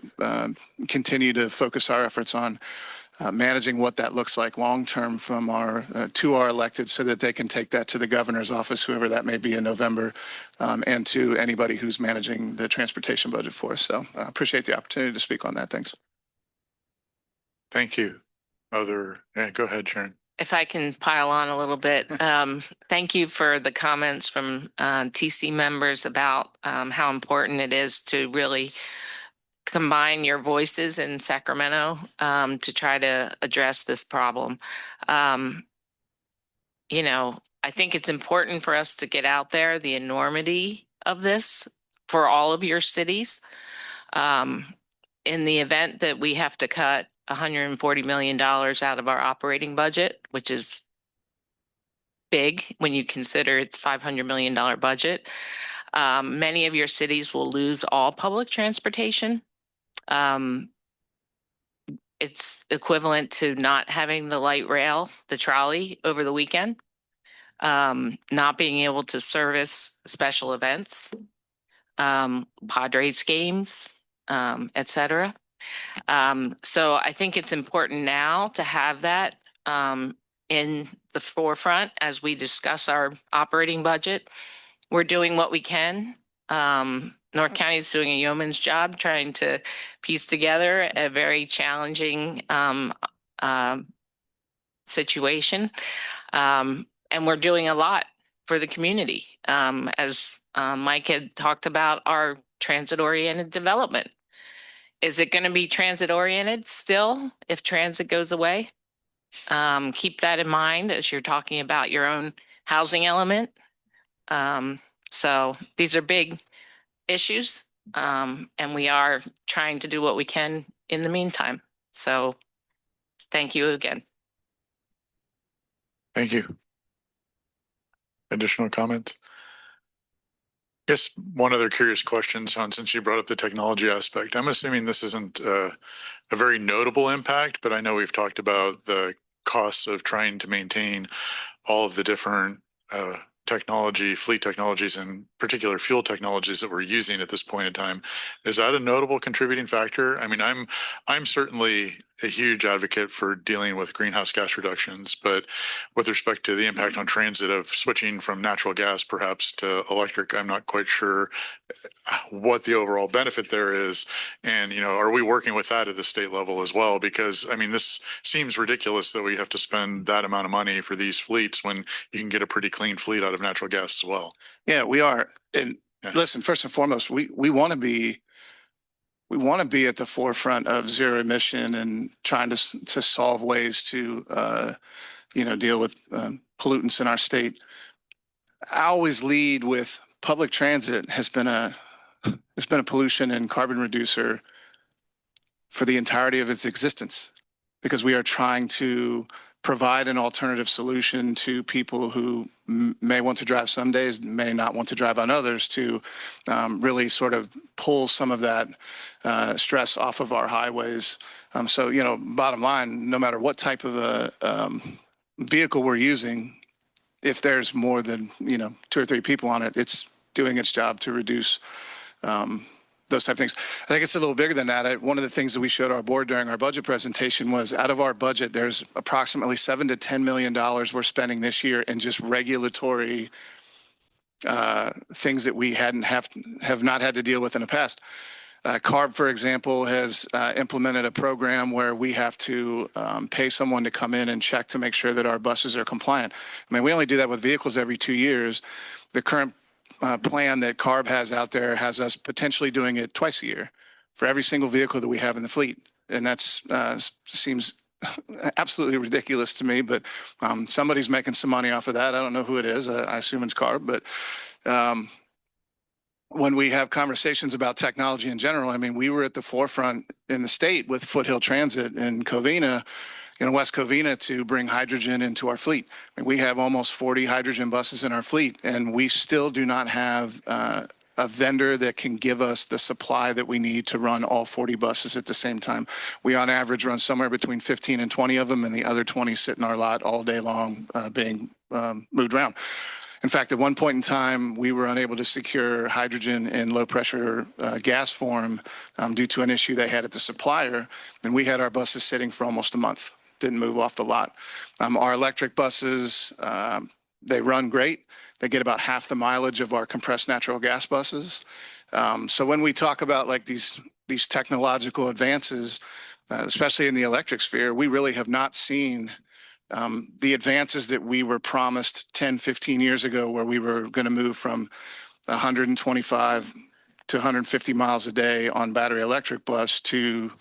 continue to focus our efforts on managing what that looks like long-term from to our elected so that they can take that to the governor's office, whoever that may be in November, and to anybody who's managing the transportation budget for us. So I appreciate the opportunity to speak on that. Thanks. Thank you. Go ahead, Sharon. if I can pile on a little bit, thank you for the comments from TC members about how important it is to really combine your voices in Sacramento to try to address this problem. You know, I think it's important for us to get out there the enormity of this for all of your cities. In the event that we have to cut $140 million out of our operating budget, which is big when you consider it's $500 million budget, many of your cities will lose all public transportation. It's equivalent to not having the light rail, the trolley over the weekend, not being able to service special events, Padres games, etc. So I think it's important now to have that in the forefront as we discuss our operating budget. We're doing what we can. North County is doing a yeoman's job trying to piece together a very challenging situation. And we're doing a lot for the community. As Mike had talked about our transit-oriented development. Is it going to be transit-oriented still if transit goes away? Keep that in mind as you're talking about your own housing element. So these are big issues, and we are trying to do what we can in the meantime. So thank you again. Thank you. Additional comments? Yes, one other curious question, Sean, since you brought up the technology aspect. I'm assuming this isn't a very notable impact, but I know we've talked about the costs of trying to maintain all of the different technology, fleet technologies, and particular fuel technologies that we're using at this point in time. Is that a notable contributing factor? I mean, I'm certainly a huge advocate for dealing with greenhouse gas reductions, but with respect to the impact on transit of switching from natural gas perhaps to electric, I'm not quite sure what the overall benefit there is. And, you know, are we working with that at the state level as well? Because, I mean, this seems ridiculous that we have to spend that amount of money for these fleets when you can get a pretty clean fleet out of natural gas as well. Yeah, we are. And listen, first and foremost, we want to be at the forefront of zero emission and trying to solve ways to deal with pollutants in our state. I always lead with public transit has been a pollution and carbon reducer for the entirety of its existence, because we are trying to provide an alternative solution to people who may want to drive some days, may not want to drive on others, to really sort of pull some of that stress off of our highways. So, you know, bottom line, no matter what type of a vehicle we're using, if there's more than, 2 or 3 people on it, it's doing its job to reduce those type of things. I think it's a little bigger than that. One of the things that we showed our board during our budget presentation was, out of our budget, there's approximately $7 to $10 million we're spending this year in just regulatory things that we have not had to deal with in the past. CARB, for example, has implemented a program where we have to pay someone to come in and check to make sure that our buses are compliant. I mean, we only do that with vehicles every 2 years. The current plan that CARB has out there has us potentially doing it twice a year for every single vehicle that we have in the fleet. And that's seems absolutely ridiculous to me, but somebody's making some money off of that. I don't know who it is. I assume it's CARB, but when we have conversations about technology in general, I mean, we were at the forefront in the state with Foothill Transit in Covina, West Covina, to bring hydrogen into our fleet. I mean, we have almost 40 hydrogen buses in our fleet, and we still do not have a vendor that can give us the supply that we need to run all 40 buses at the same time. We on average run somewhere between 15 and 20 of them, and the other 20 sit in our lot all day long being moved around. In fact, at one point in time, we were unable to secure hydrogen in low pressure gas form due to an issue they had at the supplier, and we had our buses sitting for almost a month, didn't move off the lot. Our electric buses, they run great. They get about half the mileage of our compressed natural gas buses. So when we talk about like these technological advances, especially in the electric sphere, we really have not seen The advances that we were promised 10, 15 years ago, where we were going to move from 125 to 150 miles a day on battery electric bus to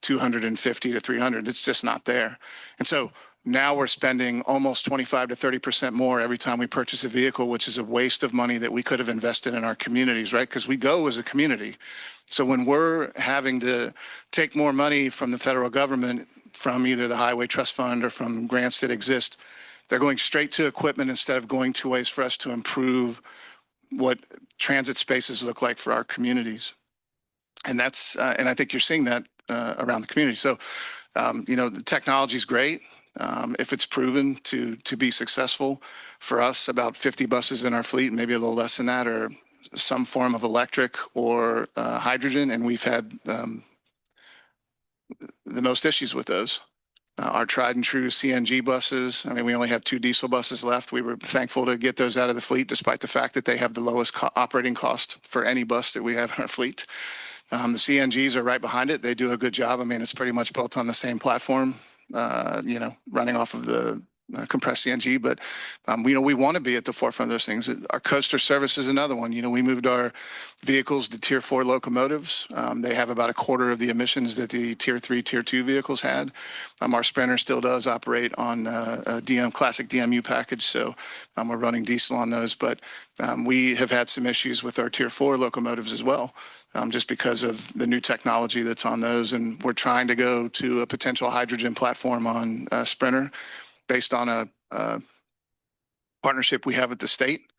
250 to 300, it's just not there. And so now we're spending almost 25 to 30% more every time we purchase a vehicle, which is a waste of money that we could have invested in our communities, right? Because we go as a community. So when we're having to take more money from the federal government, from either the Highway Trust Fund or from grants that exist, they're going straight to equipment instead of going to ways for us to improve what transit spaces look like for our communities. And that's, and I think you're seeing that around the community. So, the technology is great. If it's proven to be successful for us, about 50 buses in our fleet, maybe a little less than that, are some form of electric or hydrogen, and we've had the most issues with those. Our tried and true CNG buses, I mean, we only have 2 diesel buses left. We were thankful to get those out of the fleet, despite the fact that they have the lowest operating cost for any bus that we have in our fleet. The CNGs are right behind it. They do a good job. I mean, it's pretty much built on the same platform, running off of the compressed CNG, but we want to be at the forefront of those things. Our coaster service is another one. We moved our vehicles to Tier 4 locomotives. They have about a quarter of the emissions that the Tier 3, Tier 2 vehicles had. Our Sprinter still does operate on a classic DMU package, so we're running diesel on those. But we have had some issues with our Tier 4 locomotives as well. Just because of the new technology that's on those, and we're trying to go to a potential hydrogen platform on Sprinter, based on a partnership we have with the state.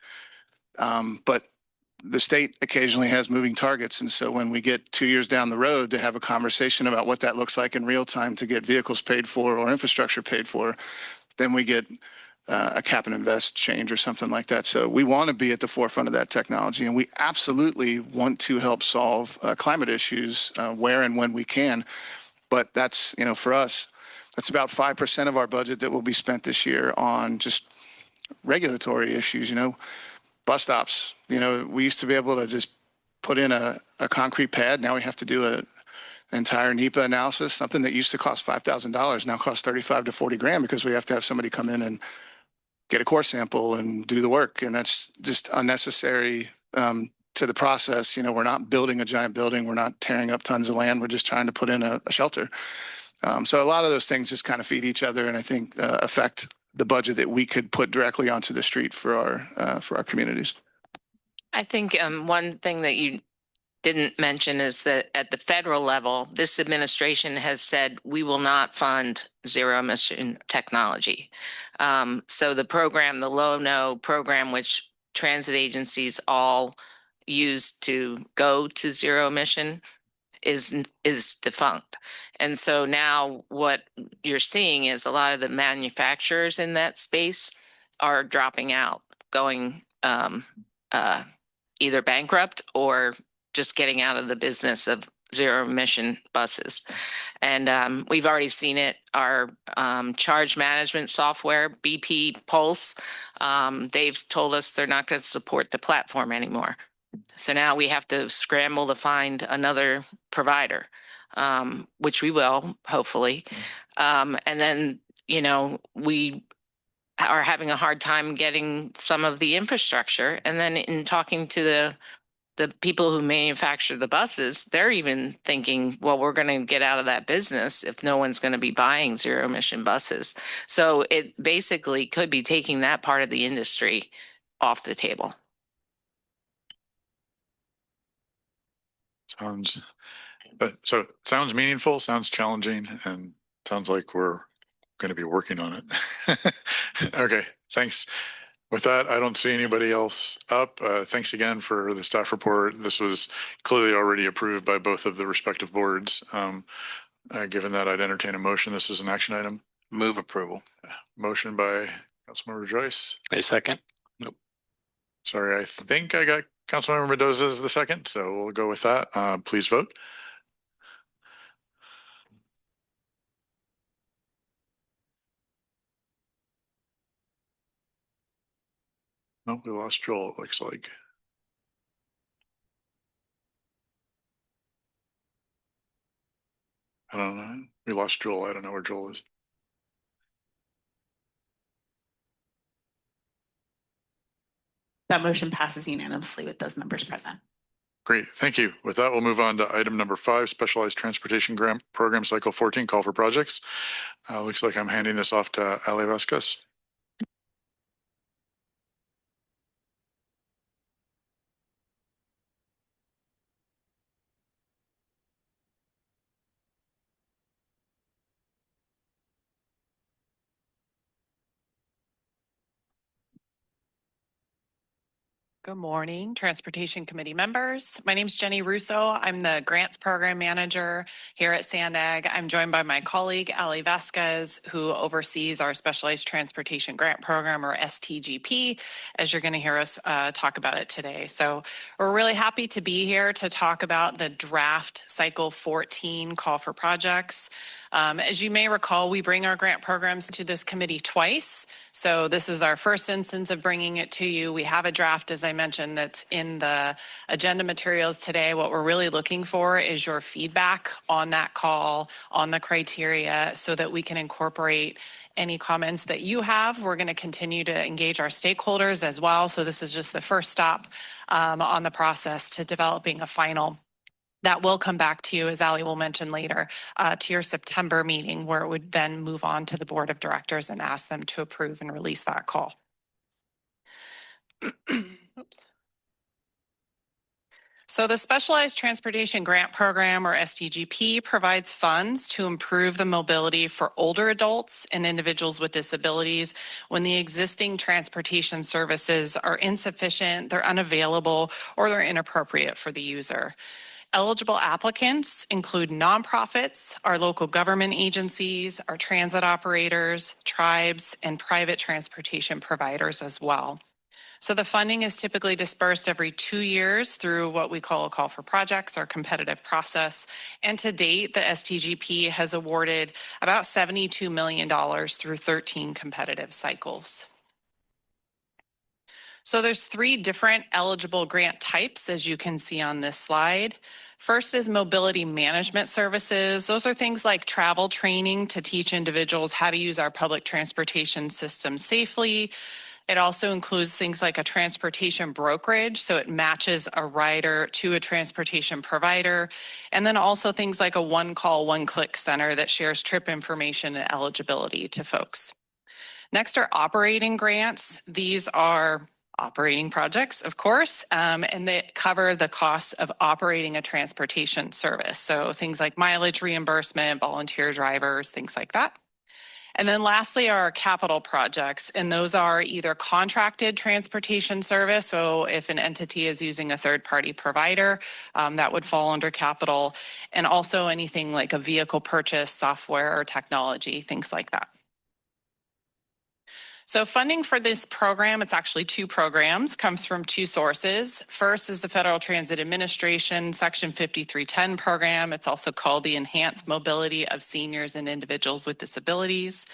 But the state occasionally has moving targets. And so when we get 2 years down the road to have a conversation about what that looks like in real time to get vehicles paid for or infrastructure paid for, then we get a cap and invest change or something like that. So we want to be at the forefront of that technology, and we absolutely want to help solve climate issues where and when we can. But that's, for us, that's about 5% of our budget that will be spent this year on just regulatory issues, bus stops. We used to be able to just put in a concrete pad. Now we have to do an entire NEPA analysis. Something that used to cost $5,000 now costs 35 to 40 grand because we have to have somebody come in and get a core sample and do the work. And that's just unnecessary to the process. We're not building a giant building. We're not tearing up tons of land. We're just trying to put in a shelter. So a lot of those things just kind of feed each other, and I think affect the budget that we could put directly onto the street for our communities. I think one thing that you didn't mention is that at the federal level, this administration has said we will not fund zero emission technology. So the program, the Low-No program, which transit agencies all use to go to zero emission, is defunct. And so now what you're seeing is a lot of the manufacturers in that space are dropping out, going either bankrupt or just getting out of the business of zero emission buses. And we've already seen it. Our charge management software, BP Pulse, they've told us they're not going to support the platform anymore. So now we have to scramble to find another provider, which we will, hopefully. And then, we are having a hard time getting some of the infrastructure. And then in talking to the people who manufacture the buses, they're even thinking, well, we're going to get out of that business if no one's going to be buying zero emission buses. So it basically could be taking that part of the industry off the table. Sounds meaningful, sounds challenging, and sounds like we're going to be working on it. Okay, thanks. With that, I don't see anybody else up. Thanks again for the staff report. This was clearly already approved by both of the respective boards. Given that, I'd entertain a motion. This is an action item. Move approval. Motion by Councilmember Joyce. A second. Nope. Sorry, I think I got Councilmember Mendoza as the second, so we'll go with that. Please vote. No, we lost Joel, it looks like. I don't know. We lost Joel. I don't know where Joel is. That motion passes unanimously with those members present. Great, thank you. With that, we'll move on to item number 5, Specialized Transportation Grant Program Cycle 14, Call for Projects. Looks like I'm handing this off to Ali Vasquez. Good morning, Transportation Committee members. My name is Jenny Russo. I'm the Grants Program Manager here at SANDAG. I'm joined by my colleague, Ali Vasquez, who oversees our Specialized Transportation Grant Program, or STGP, as you're going to hear us talk about it today. So we're really happy to be here to talk about the draft Cycle 14 Call for Projects. As you may recall, we bring our grant programs to this committee twice. So this is our first instance of bringing it to you. We have a draft, as I mentioned, that's in the agenda materials today. What we're really looking for is your feedback on that call, on the criteria, so that we can incorporate any comments that you have. We're going to continue to engage our stakeholders as well. So this is just the first stop on the process to developing a final. That will come back to you, as Ali will mention later, to your September meeting, where it would then move on to the Board of Directors and ask them to approve and release that call. Oops. So the Specialized Transportation Grant Program, or STGP, provides funds to improve the mobility for older adults and individuals with disabilities when the existing transportation services are insufficient, they're unavailable, or they're inappropriate for the user. Eligible applicants include nonprofits, our local government agencies, our transit operators, tribes, and private transportation providers as well. So the funding is typically dispersed every 2 years through what we call a call for projects, or competitive process. And to date, the STGP has awarded about $72 million through 13 competitive cycles. So there's 3 different eligible grant types, as you can see on this slide. First is mobility management services. Those are things like travel training to teach individuals how to use our public transportation system safely. It also includes things like a transportation brokerage, so it matches a rider to a transportation provider. And then also things like a one-call, one-click center that shares trip information and eligibility to folks. Next are operating grants. These are operating projects, of course, and they cover the costs of operating a transportation service. So things like mileage reimbursement, volunteer drivers, things like that. And then lastly are capital projects, and those are either contracted transportation service. So if an entity is using a third-party provider, that would fall under capital, and also anything like a vehicle purchase, software or technology, things like that. So funding for this program, it's actually 2 programs, comes from 2 sources. First is the Federal Transit Administration Section 5310 program. It's also called the Enhanced Mobility of Seniors and Individuals with Disabilities.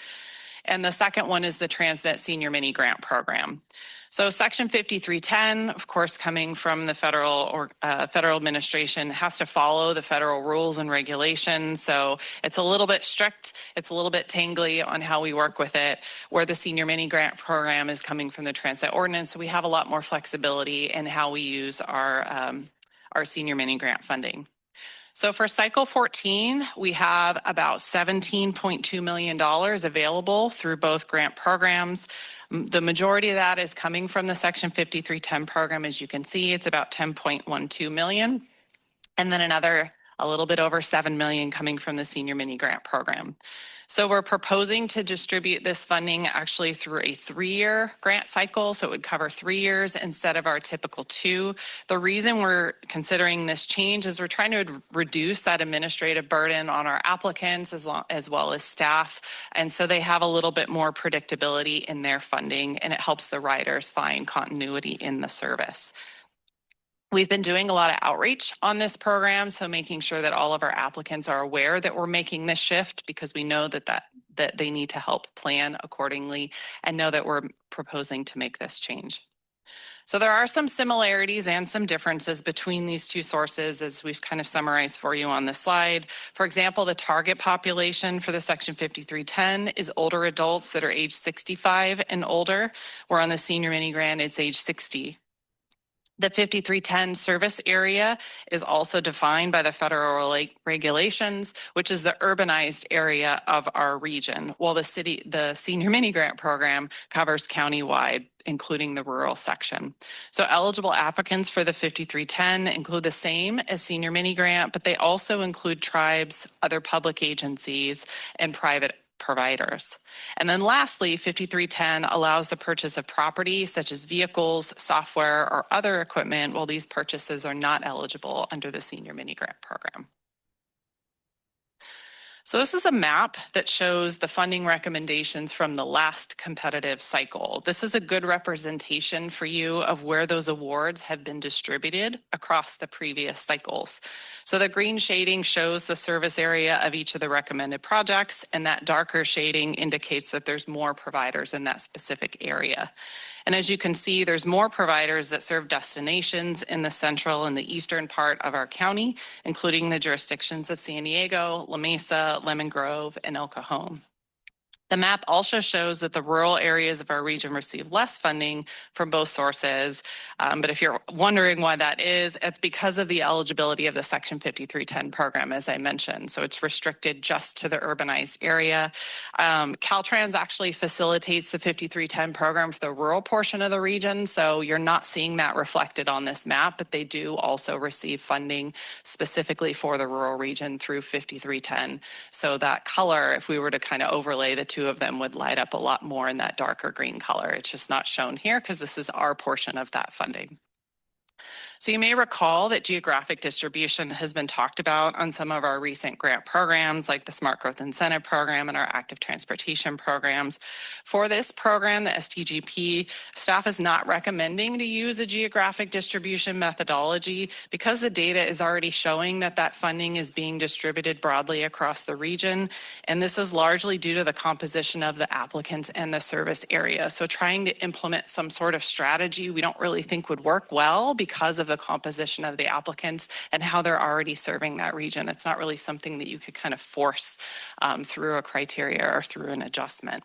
And the second one is the Transnet Senior Mini Grant Program. So Section 5310, of course, coming from the federal administration, has to follow the federal rules and regulations. So it's a little bit strict. It's a little bit tangly on how we work with it, where the Senior Mini Grant Program is coming from the Transit Ordinance. So we have a lot more flexibility in how we use our Senior Mini Grant funding. So for Cycle 14, we have about $17.2 million available through both grant programs. The majority of that is coming from the Section 5310 program. As you can see, it's about $10.12 million. And then a little bit over $7 million coming from the Senior Mini Grant Program. So we're proposing to distribute this funding actually through a 3-year grant cycle. So it would cover 3 years instead of our typical 2. The reason we're considering this change is we're trying to reduce that administrative burden on our applicants as well as staff. And so they have a little bit more predictability in their funding, and it helps the riders find continuity in the service. We've been doing a lot of outreach on this program, so making sure that all of our applicants are aware that we're making this shift, because we know that they need to help plan accordingly and know that we're proposing to make this change. So there are some similarities and some differences between these 2 sources, as we've kind of summarized for you on this slide. For example, the target population for the Section 5310 is older adults that are age 65 and older, where on the Senior Mini Grant, it's age 60 The 5310 service area is also defined by the federal regulations, which is the urbanized area of our region, while the senior mini grant program covers countywide, including the rural section. So eligible applicants for the 5310 include the same as senior mini grant, but they also include tribes, other public agencies, and private providers. And then lastly, 5310 allows the purchase of property such as vehicles, software, or other equipment, while these purchases are not eligible under the senior mini grant program. So this is a map that shows the funding recommendations from the last competitive cycle. This is a good representation for you of where those awards have been distributed across the previous cycles. So the green shading shows the service area of each of the recommended projects, and that darker shading indicates that there's more providers in that specific area. And as you can see, there's more providers that serve destinations in the central and the eastern part of our county, including the jurisdictions of San Diego, La Mesa, Lemon Grove, and El Cajon. The map also shows that the rural areas of our region receive less funding from both sources. But if you're wondering why that is, it's because of the eligibility of the Section 5310 program, as I mentioned. So it's restricted just to the urbanized area. Caltrans actually facilitates the 5310 program for the rural portion of the region. So you're not seeing that reflected on this map, but they do also receive funding specifically for the rural region through 5310. So that color, if we were to kind of overlay the two of them, would light up a lot more in that darker green color. It's just not shown here because this is our portion of that funding. So you may recall that geographic distribution has been talked about on some of our recent grant programs, like the Smart Growth Incentive Program and our Active Transportation programs. For this program, the STGP, staff is not recommending to use a geographic distribution methodology because the data is already showing that that funding is being distributed broadly across the region. And this is largely due to the composition of the applicants and the service area. So trying to implement some sort of strategy we don't really think would work well because of the composition of the applicants and how they're already serving that region. It's not really something that you could kind of force through a criteria or through an adjustment.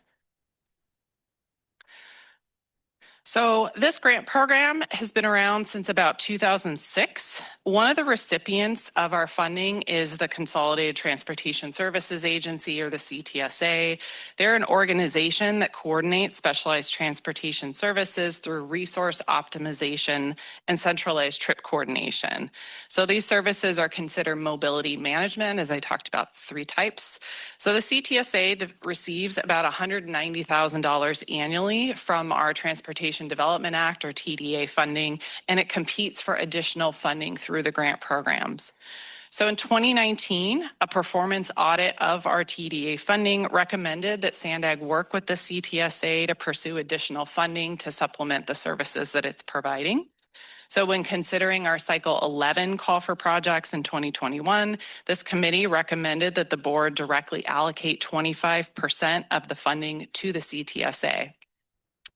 So this grant program has been around since about 2006. One of the recipients of our funding is the Consolidated Transportation Services Agency, or the CTSA. They're an organization that coordinates specialized transportation services through resource optimization and centralized trip coordination. So these services are considered mobility management, as I talked about 3 types. So the CTSA receives about $190,000 annually from our Transportation Development Act, or TDA funding, and it competes for additional funding through the grant programs. So in 2019, a performance audit of our TDA funding recommended that SANDAG work with the CTSA to pursue additional funding to supplement the services that it's providing. So when considering our Cycle 11 call for projects in 2021, this committee recommended that the board directly allocate 25% of the funding to the CTSA.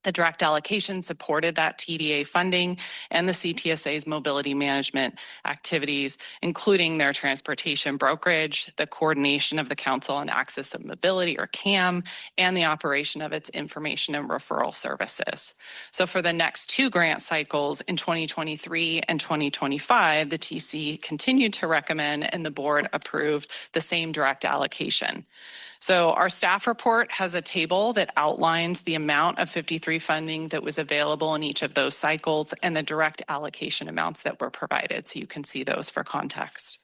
The direct allocation supported that TDA funding and the CTSA's mobility management activities, including their transportation brokerage, the coordination of the Council on Access of Mobility, or CAM, and the operation of its information and referral services. So for the next 2 grant cycles in 2023 and 2025, the TC continued to recommend and the board approved the same direct allocation. So our staff report has a table that outlines the amount of 53 funding that was available in each of those cycles and the direct allocation amounts that were provided. So you can see those for context.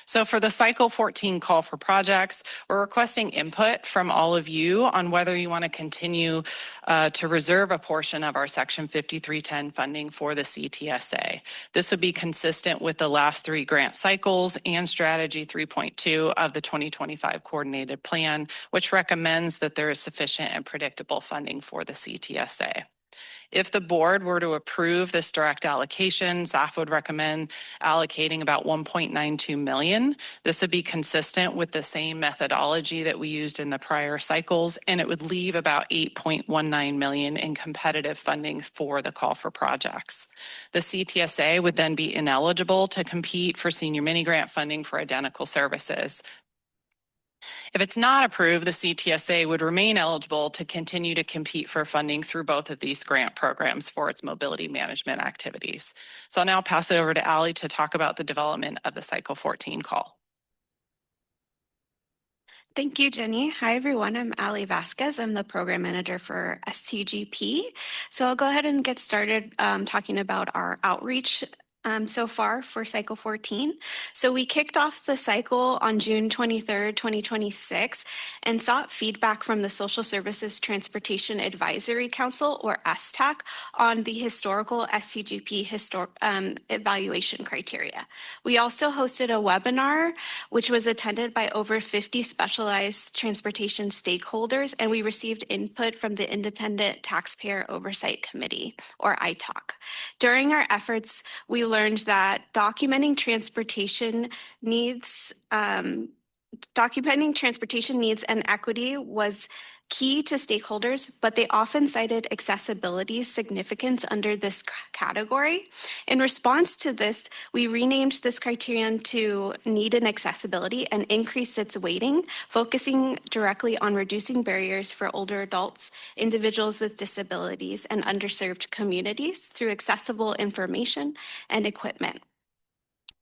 So for the Cycle 14 call for projects, we're requesting input from all of you on whether you want to continue to reserve a portion of our Section 5310 funding for the CTSA. This would be consistent with the last 3 grant cycles and Strategy 3.2 of the 2025 Coordinated Plan, which recommends that there is sufficient and predictable funding for the CTSA. If the board were to approve this direct allocation, staff would recommend allocating about $1.92 million. This would be consistent with the same methodology that we used in the prior cycles, and it would leave about $8.19 million in competitive funding for the call for projects. The CTSA would then be ineligible to compete for senior mini grant funding for identical services. If it's not approved, the CTSA would remain eligible to continue to compete for funding through both of these grant programs for its mobility management activities. So I'll now pass it over to Ali to talk about the development of the Cycle 14 call. Thank you, Jenny. Hi, everyone. I'm Ali Vasquez. I'm the program manager for STGP. So I'll go ahead and get started talking about our outreach so far for Cycle 14. So we kicked off the cycle on June 23rd, 2026, and sought feedback from the Social Services Transportation Advisory Council, or STAC, on the historical STGP evaluation criteria. We also hosted a webinar, which was attended by over 50 specialized transportation stakeholders, and we received input from the Independent Taxpayer Oversight Committee, or ITOC. During our efforts, we learned that documenting transportation needs and equity was key to stakeholders, but they often cited accessibility significance under this category. In response to this, we renamed this criterion to need and accessibility and increased its weighting, focusing directly on reducing barriers for older adults, individuals with disabilities, and underserved communities through accessible information and equipment.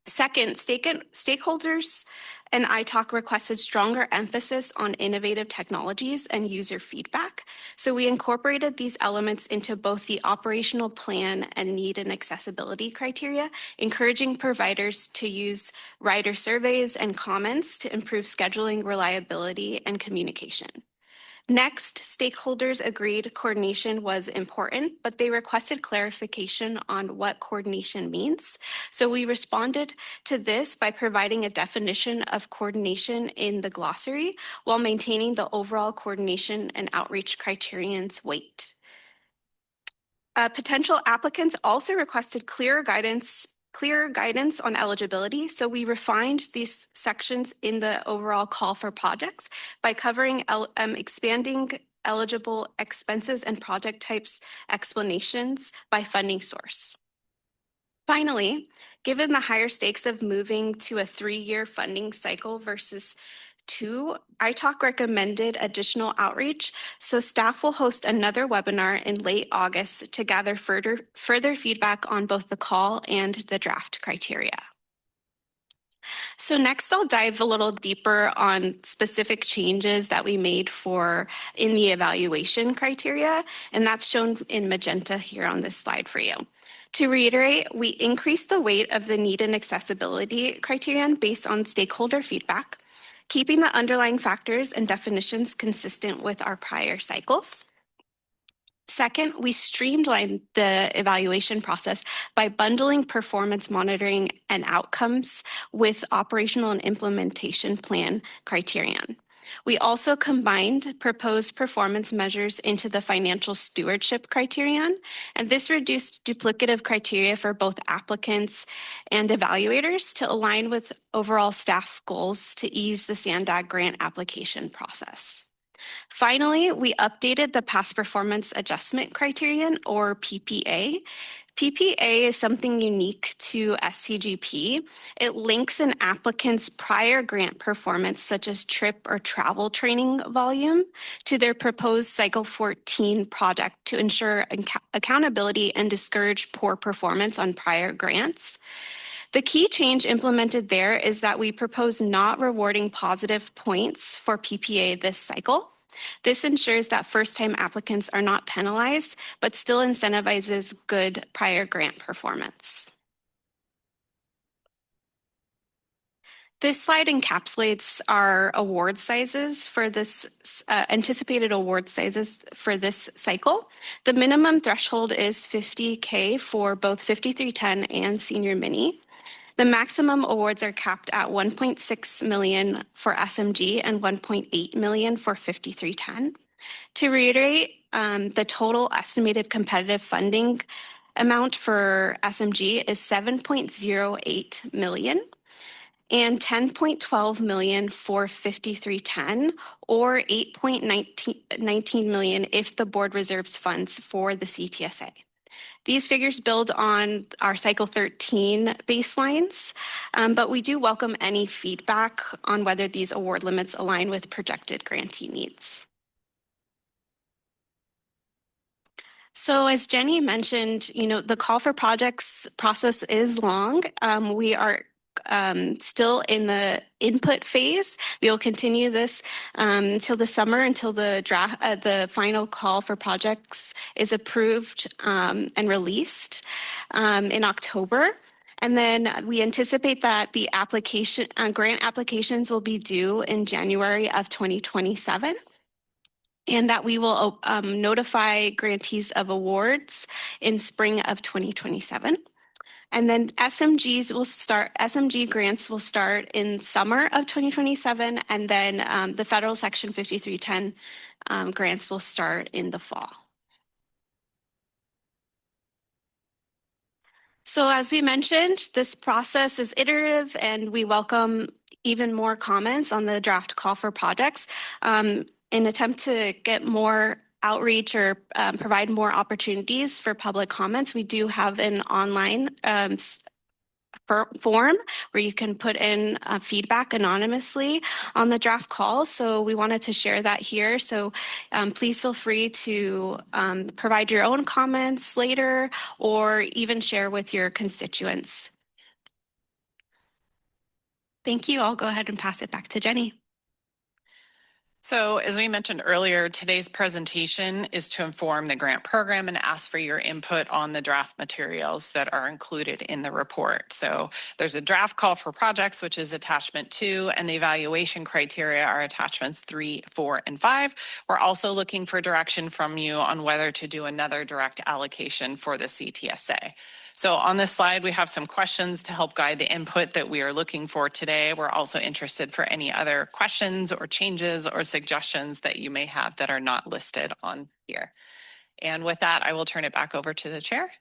Second, stakeholders and ITOC requested stronger emphasis on innovative technologies and user feedback. So we incorporated these elements into both the operational plan and need and accessibility criteria, encouraging providers to use rider surveys and comments to improve scheduling, reliability, and communication. Next, stakeholders agreed coordination was important, but they requested clarification on what coordination means. So we responded to this by providing a definition of coordination in the glossary while maintaining the overall coordination and outreach criterions weight. Potential applicants also requested clearer guidance on eligibility. So we refined these sections in the overall call for projects by covering expanding eligible expenses and project types explanations by funding source. Finally, given the higher stakes of moving to a 3-year funding cycle versus 2, ITOC recommended additional outreach, so staff will host another webinar in late August to gather further feedback on both the call and the draft criteria. So next, I'll dive a little deeper on specific changes that we made in the evaluation criteria, and that's shown in magenta here on this slide for you. To reiterate, we increased the weight of the need and accessibility criterion based on stakeholder feedback, keeping the underlying factors and definitions consistent with our prior cycles. Second, we streamlined the evaluation process by bundling performance monitoring and outcomes with operational and implementation plan criterion. We also combined proposed performance measures into the financial stewardship criterion, and this reduced duplicative criteria for both applicants and evaluators to align with overall staff goals to ease the SANDAG grant application process. Finally, we updated the past performance adjustment criterion, or PPA. PPA is something unique to STGP. It links an applicant's prior grant performance, such as trip or travel training volume, to their proposed Cycle 14 project to ensure accountability and discourage poor performance on prior grants. The key change implemented there is that we propose not rewarding positive points for PPA this cycle. This ensures that first-time applicants are not penalized, but still incentivizes good prior grant performance. This slide encapsulates our award sizes for this anticipated award sizes for this cycle. The minimum threshold is $50K for both 5310 and Senior Mini. The maximum awards are capped at $1.6 million for SMG and $1.8 million for 5310. To reiterate, the total estimated competitive funding amount for SMG is $7.08 million and $10.12 million for 5310, or $8.19 million if the board reserves funds for the CTSA. These figures build on our Cycle 13 baselines, but we do welcome any feedback on whether these award limits align with projected grantee needs. So as Jenny mentioned, the call for projects process is long. We are still in the input phase. We will continue this until the summer, until the final call for projects is approved and released in October. And then we anticipate that the grant applications will be due in January of 2027. And that we will notify grantees of awards in spring of 2027. And then SMG grants will start in summer of 2027, and then the federal Section 5310 grants will start in the fall. So as we mentioned, this process is iterative, and we welcome even more comments on the draft call for projects. In attempt to get more outreach or provide more opportunities for public comments, we do have an online form where you can put in feedback anonymously on the draft call. So we wanted to share that here. So please feel free to provide your own comments later or even share with your constituents. Thank you. I'll go ahead and pass it back to Jenny. So as we mentioned earlier, today's presentation is to inform the grant program and ask for your input on the draft materials that are included in the report. So there's a draft call for projects, which is attachment 2, and the evaluation criteria are attachments 3, 4, and 5. We're also looking for direction from you on whether to do another direct allocation for the CTSA. So on this slide, we have some questions to help guide the input that we are looking for today. We're also interested for any other questions or changes or suggestions that you may have that are not listed on here. And with that, I will turn it back over to the chair.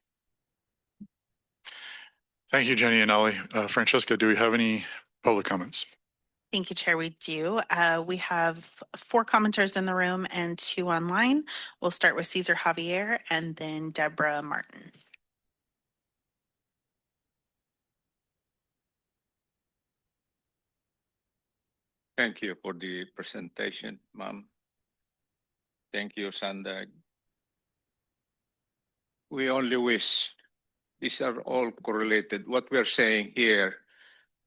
Thank you, Jenny and Ali. Francesca, do we have any public comments? Thank you, Chair. We do. We have 4 commenters in the room and 2 online. We'll start with Cesar Javier and then Deborah Martin. Thank you for the presentation, ma'am. Thank you, SANDAG. We only wish these are all correlated. What we're saying here,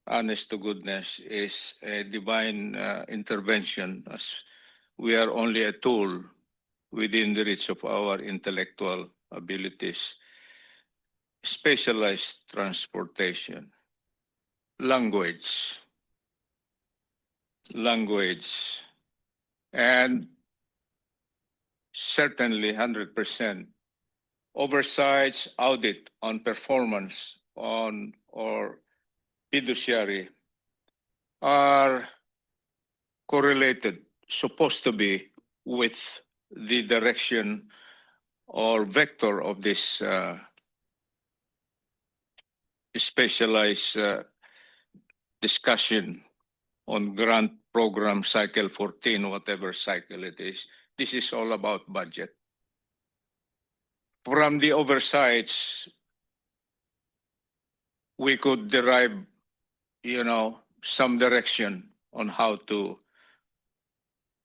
honest to goodness, is a divine intervention, as we are only a tool within the reach of our intellectual abilities. Specialized transportation, language, and certainly 100% oversights, audit on performance on or fiduciary are correlated, supposed to be, with the direction or vector of this specialized discussion on grant program cycle 14, whatever cycle it is. This is all about budget. From the oversights, we could derive, some direction on how to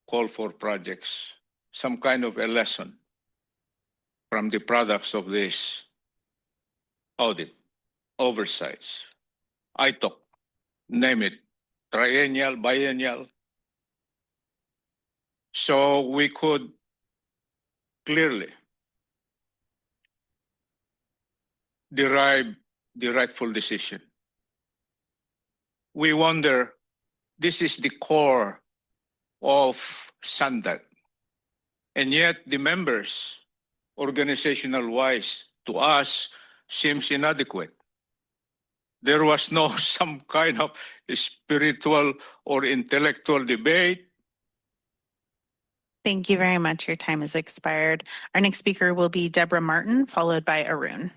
call for projects, some kind of a lesson from the products of this audit, oversights. ITOC, name it, triennial, biennial. So we could clearly derive the rightful decision. We wonder, this is the core of SANDAG, and yet the members, organizational-wise, to us, seems inadequate. There was no some kind of spiritual or intellectual debate. Thank you very much. Your time has expired. Our next speaker will be Deborah Martin, followed by Arun.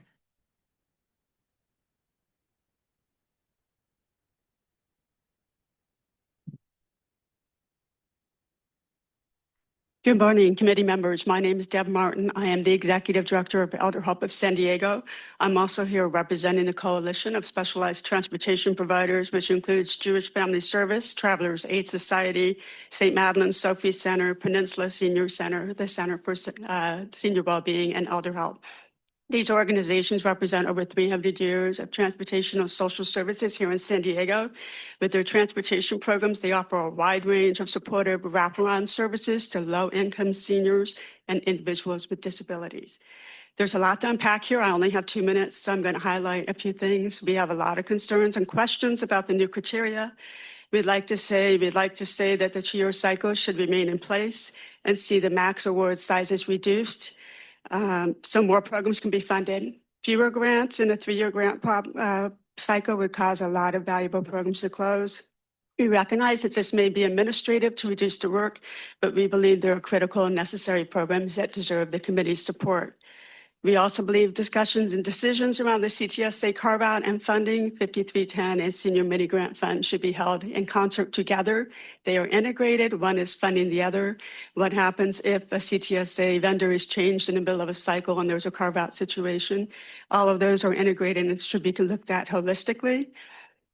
Good morning, committee members. My name is Deb Martin. I am the Executive Director of Elder Help of San Diego. I'm also here representing the Coalition of Specialized Transportation Providers, which includes Jewish Family Service, Travelers Aid Society, St. Madeline's Sophie Center, Peninsula Senior Center, the Center for Senior Wellbeing, and Elder Help. These organizations represent over 300 years of transportation and social services here in San Diego. With their transportation programs, they offer a wide range of supportive wraparound services to low-income seniors and individuals with disabilities. There's a lot to unpack here. I only have 2 minutes, so I'm going to highlight a few things. We have a lot of concerns and questions about the new criteria. We'd like to say that the 2-year cycle should remain in place and see the max award sizes reduced. So more programs can be funded. Fewer grants in a 3-year grant cycle would cause a lot of valuable programs to close. We recognize that this may be administrative to reduce the work, but we believe there are critical and necessary programs that deserve the committee's support. We also believe discussions and decisions around the CTSA carve-out and funding 5310 and Senior Mini Grant Fund should be held in concert together. They are integrated. One is funding the other. What happens if a CTSA vendor is changed in the middle of a cycle and there's a carve-out situation? All of those are integrated and should be looked at holistically.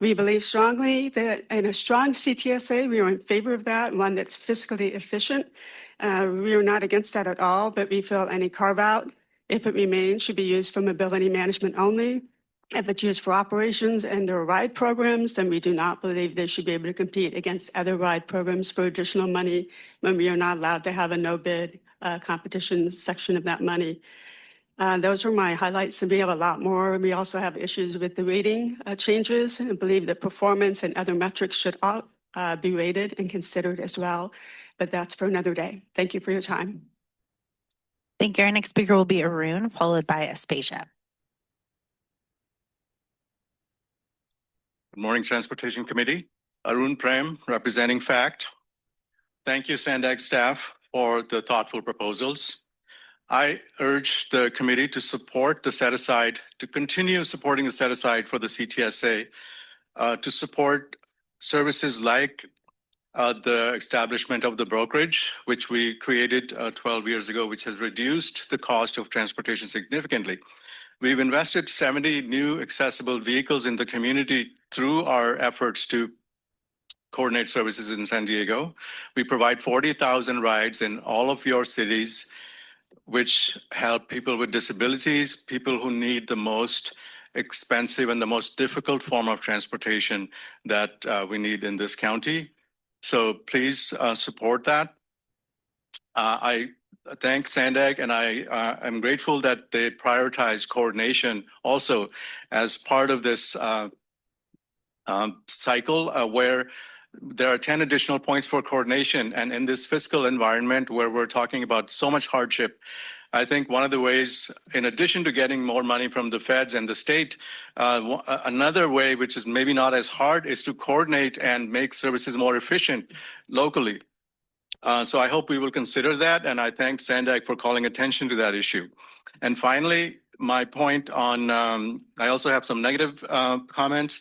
We believe strongly that in a strong CTSA, we are in favor of that, one that's fiscally efficient. We are not against that at all, but we feel any carve-out, if it remains, should be used for mobility management only. If it's used for operations and there are ride programs, then we do not believe they should be able to compete against other ride programs for additional money when we are not allowed to have a no-bid competition section of that money. Those are my highlights, and we have a lot more. We also have issues with the rating changes, and believe that performance and other metrics should all be rated and considered as well. But that's for another day. Thank you for your time. Thank you. Our next speaker will be Arun, followed by Aspasia. Good morning, Transportation Committee. Arun Prem, representing FACT. Thank you, SANDAG staff, for the thoughtful proposals. I urge the committee to support the set-aside, to continue supporting the set-aside for the CTSA, to support services like the establishment of the brokerage, which we created 12 years ago, which has reduced the cost of transportation significantly. We've invested 70 new accessible vehicles in the community through our efforts to coordinate services in San Diego. We provide 40,000 rides in all of your cities, which help people with disabilities, people who need the most expensive and the most difficult form of transportation that we need in this county. So please support that. I thank SANDAG, and I am grateful that they prioritize coordination also as part of this cycle where there are 10 additional points for coordination. And in this fiscal environment where we're talking about so much hardship, I think one of the ways, in addition to getting more money from the feds and the state, another way, which is maybe not as hard, is to coordinate and make services more efficient locally. So I hope we will consider that, and I thank SANDAG for calling attention to that issue. And finally, my point on, I also have some negative comments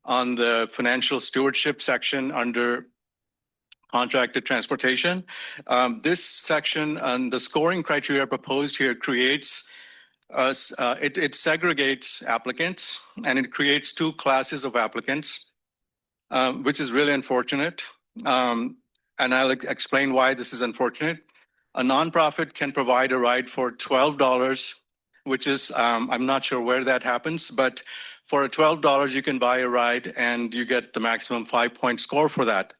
on the financial stewardship section under contracted transportation. This section and the scoring criteria proposed here creates, it segregates applicants, and it creates 2 classes of applicants, which is really unfortunate. And I'll explain why this is unfortunate. A nonprofit can provide a ride for $12, which is, I'm not sure where that happens, but for $12, you can buy a ride and you get the maximum 5-point score for that.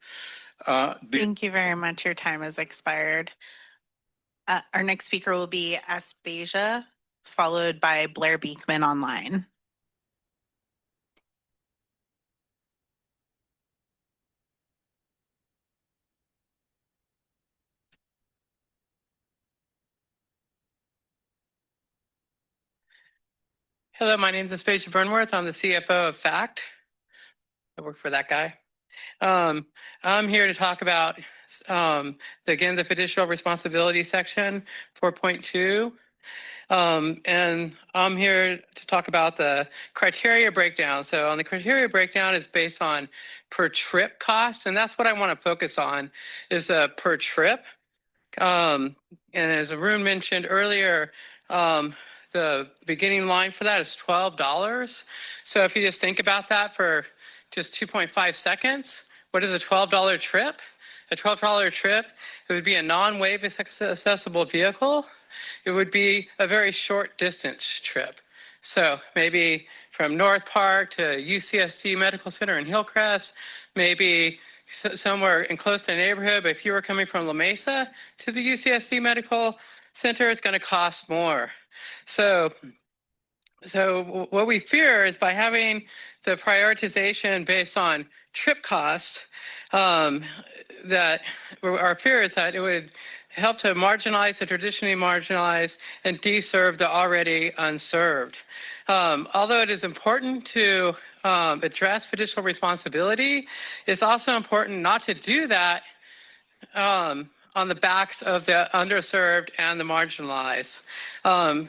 Thank you very much. Your time has expired. Our next speaker will be Aspasia, followed by Blair Beekman online. Hello, my name is Aspasia Burnworth. I'm the CFO of FACT. I work for that guy. I'm here to talk about, again, the fiducial responsibility section 4.2. And I'm here to talk about the criteria breakdown. So on the criteria breakdown, it's based on per trip cost. And that's what I want to focus on is per trip. And as Arun mentioned earlier, the beginning line for that is $12. So if you just think about that for just 2.5 seconds, what is a $12 trip? A $12 trip, it would be a non-wave accessible vehicle. It would be a very short distance trip. So maybe from North Park to UCSD Medical Center in Hillcrest, maybe somewhere in close to the neighborhood. But if you were coming from La Mesa to the UCSD Medical Center, it's going to cost more. So what we fear is by having the prioritization based on trip cost, that our fear is that it would help to marginalize the traditionally marginalized and deserve the already unserved. Although it is important to address fiducial responsibility, it's also important not to do that on the backs of the underserved and the marginalized.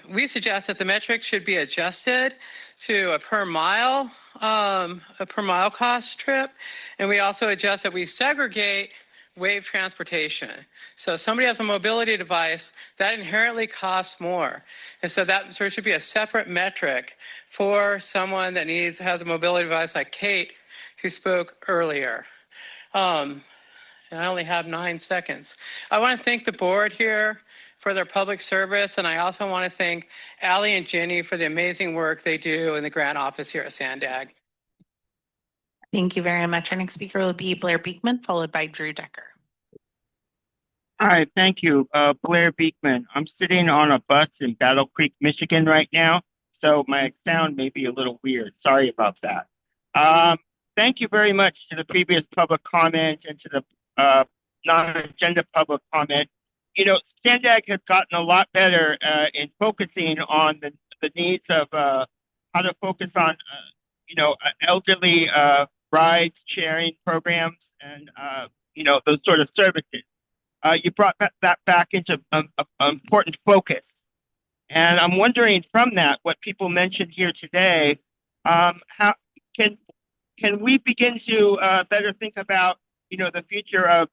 We suggest that the metric should be adjusted to a per mile cost trip. And we also adjust that we segregate wave transportation. So if somebody has a mobility device, that inherently costs more. And so there should be a separate metric for someone that has a mobility device like Kate, who spoke earlier. And I only have 9 seconds. I want to thank the board here for their public service, and I also want to thank Allie and Jenny for the amazing work they do in the grant office here at SANDAG. Thank you very much. Our next speaker will be Blair Beekman, followed by Drew Decker. Hi, thank you. Blair Beekman. I'm sitting on a bus in Battle Creek, Michigan right now, so my sound may be a little weird. Sorry about that. Thank you very much to the previous public comment and to the non-agenda public comment. You know, SANDAG has gotten a lot better in focusing on the needs of how to focus on, elderly ride sharing programs and, those sort of services. You brought that back into an important focus. And I'm wondering from that, what people mentioned here today, how can we begin to better think about, the future of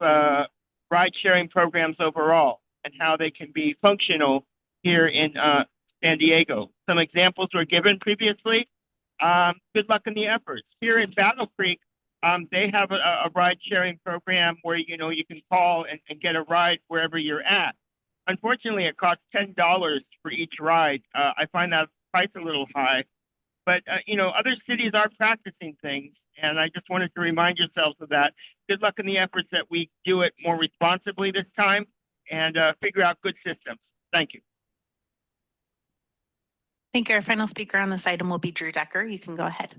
ride sharing programs overall and how they can be functional here in San Diego? Some examples were given previously. Good luck in the efforts. Here in Battle Creek, they have a ride sharing program where, you can call and get a ride wherever you're at. Unfortunately, it costs $10 for each ride. I find that price a little high. But, other cities are practicing things, and I just wanted to remind yourselves of that. Good luck in the efforts that we do it more responsibly this time and figure out good systems. Thank you. Thank you. Our final speaker on this item will be Drew Decker. You can go ahead.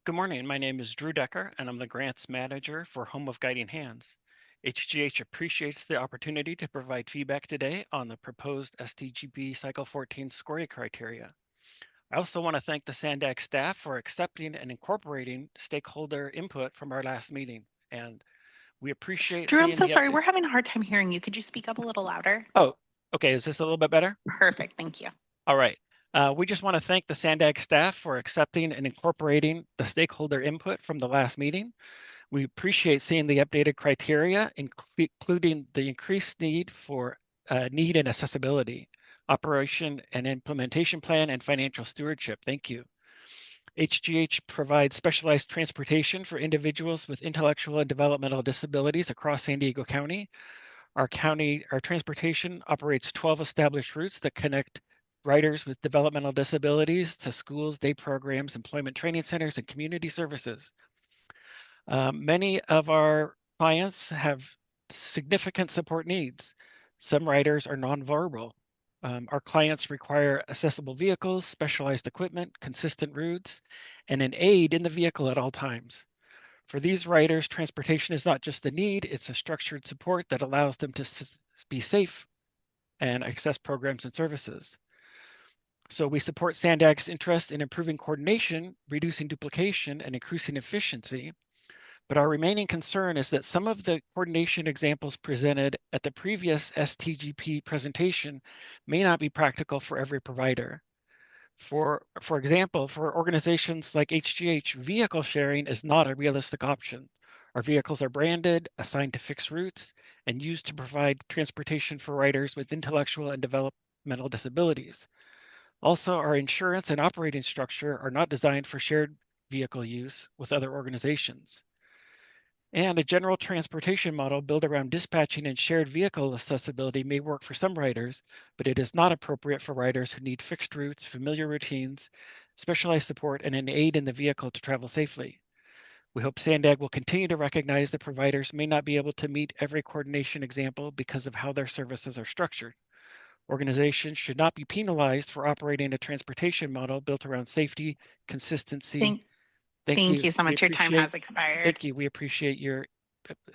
Good morning. My name is Drew Decker, and I'm the Grants Manager for Home of Guiding Hands. HGH appreciates the opportunity to provide feedback today on the proposed STGP Cycle 14 scoring criteria. I also want to thank the SANDAG staff for accepting and incorporating stakeholder input from our last meeting. And we appreciate Drew, I'm so sorry. We're having a hard time hearing you. Could you speak up a little louder? Oh, okay. Is this a little bit better? Perfect. Thank you. All right. We just want to thank the SANDAG staff for accepting and incorporating the stakeholder input from the last meeting. We appreciate seeing the updated criteria, including the increased need for need and accessibility, operation and implementation plan, and financial stewardship. Thank you. HGH provides specialized transportation for individuals with intellectual and developmental disabilities across San Diego County. Our transportation operates 12 established routes that connect riders with developmental disabilities to schools, day programs, employment training centers, and community services. Many of our clients have significant support needs. Some riders are nonverbal. Our clients require accessible vehicles, specialized equipment, consistent routes, and an aid in the vehicle at all times. For these riders, transportation is not just a need, it's a structured support that allows them to be safe and access programs and services. So we support SANDAG's interest in improving coordination, reducing duplication, and increasing efficiency. But our remaining concern is that some of the coordination examples presented at the previous STGP presentation may not be practical for every provider. For example, for organizations like HGH, vehicle sharing is not a realistic option. Our vehicles are branded, assigned to fixed routes, and used to provide transportation for riders with intellectual and developmental disabilities. Also, our insurance and operating structure are not designed for shared vehicle use with other organizations. And a general transportation model built around dispatching and shared vehicle accessibility may work for some riders, but it is not appropriate for riders who need fixed routes, familiar routines, specialized support, and an aid in the vehicle to travel safely. We hope SANDAG will continue to recognize that providers may not be able to meet every coordination example because of how their services are structured. Organizations should not be penalized for operating a transportation model built around safety, consistency. Thank you so much. Your time has expired. Thank you. We appreciate your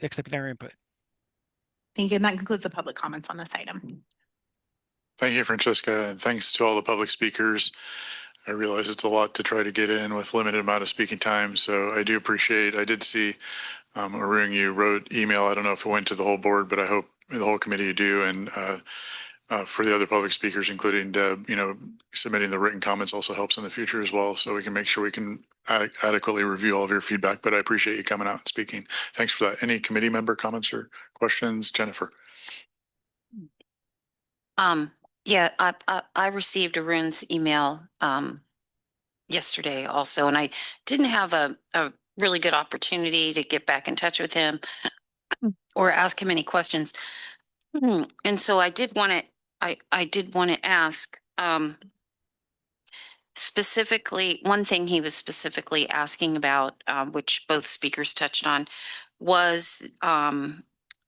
accepting our input. Thank you. And that concludes the public comments on this item. Thank you, Francesca, and thanks to all the public speakers. I realize it's a lot to try to get in with limited amount of speaking time, so I do appreciate. I did see, Arun, you wrote email. I don't know if it went to the whole board, but I hope the whole committee you do, and for the other public speakers, including Deb, submitting the written comments also helps in the future as well, so we can make sure we can adequately review all of your feedback. But I appreciate you coming out and speaking. Thanks for that. Any committee member comments or questions, Jennifer? Yeah, I received Arun's email yesterday also, and I didn't have a really good opportunity to get back in touch with him or ask him any questions. And so I did want to ask specifically, one thing he was specifically asking about, which both speakers touched on, was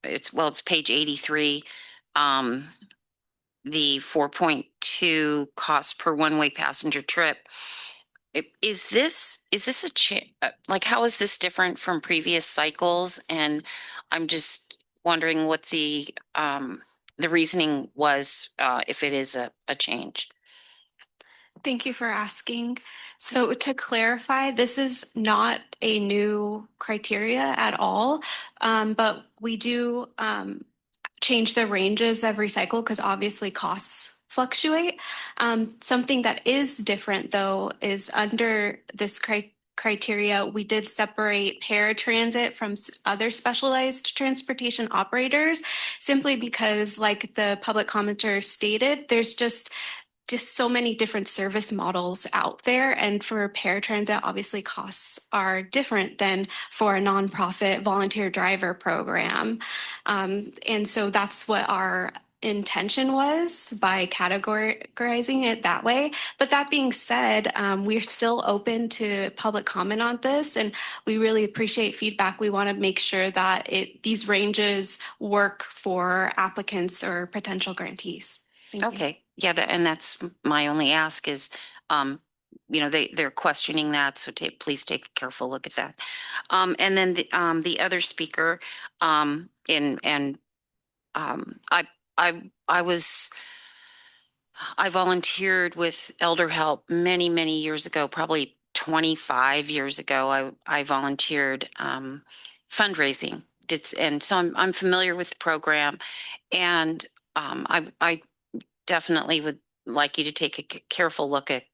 it's page 83, the 4.2 cost per one-way passenger trip. Is this like, how is this different from previous cycles? And I'm just wondering what the reasoning was, if it is a change. Thank you for asking. So to clarify, this is not a new criteria at all, but we do change the ranges every cycle because obviously costs fluctuate. Something that is different though is under this criteria, we did separate paratransit from other specialized transportation operators simply because, like the public commenter stated, there's just so many different service models out there. And for paratransit, obviously costs are different than for a nonprofit volunteer driver program. And so that's what our intention was by categorizing it that way. But that being said, we're still open to public comment on this, and we really appreciate feedback. We want to make sure that these ranges work for applicants or potential grantees. Okay. Yeah, and that's my only ask is, they're questioning that, so please take a careful look at that. And then the other speaker, I volunteered with Elder Help many years ago, probably 25 years ago. I volunteered fundraising, and so I'm familiar with the program, and I definitely would like you to take a careful look at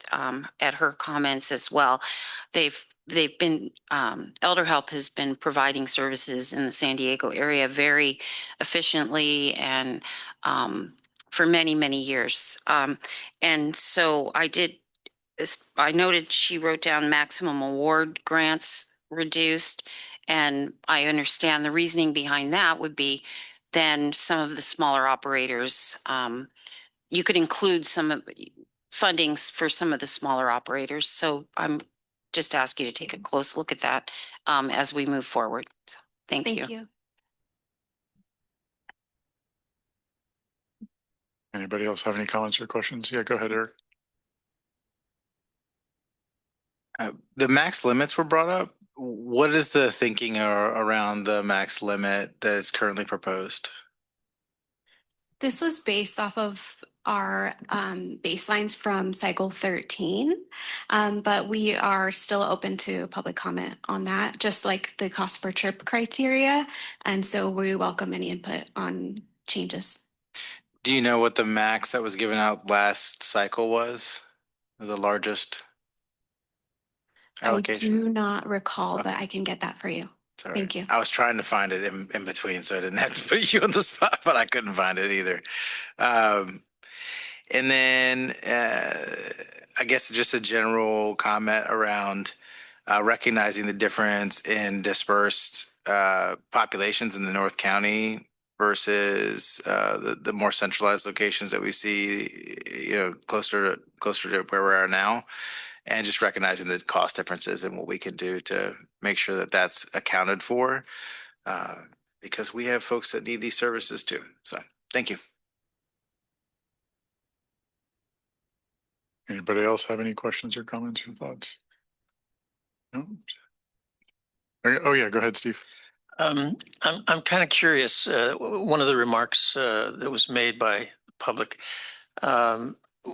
her comments as well. They've been Elder Help has been providing services in the San Diego area very efficiently and for many years. And so I noted she wrote down maximum award grants reduced, and I understand the reasoning behind that would be then some of the smaller operators, you could include some fundings for some of the smaller operators. So I'm just asking you to take a close look at that as we move forward. So, thank you. Anybody else have any comments or questions? Yeah, go ahead, Eric. The max limits were brought up. What is the thinking around the max limit that is currently proposed? This was based off of our baselines from cycle 13, but we are still open to public comment on that, just like the cost per trip criteria. And so we welcome any input on changes. Do you know what the max that was given out last cycle was? The largest I allocation? do not recall, but I can get that for you. Sorry. Thank you. I was trying to find it in between, so I didn't have to put you on the spot, but I couldn't find it either. And then I guess just a general comment around recognizing the difference in dispersed populations in the North County versus the more centralized locations that we see, closer to where we are now, and just recognizing the cost differences and what we can do to make sure that that's accounted for, because we have folks that need these services too. So, thank you. Anybody else have any questions or comments or thoughts? No? Okay. Oh yeah, go ahead, Steve. I'm kind of curious. One of the remarks that was made by the public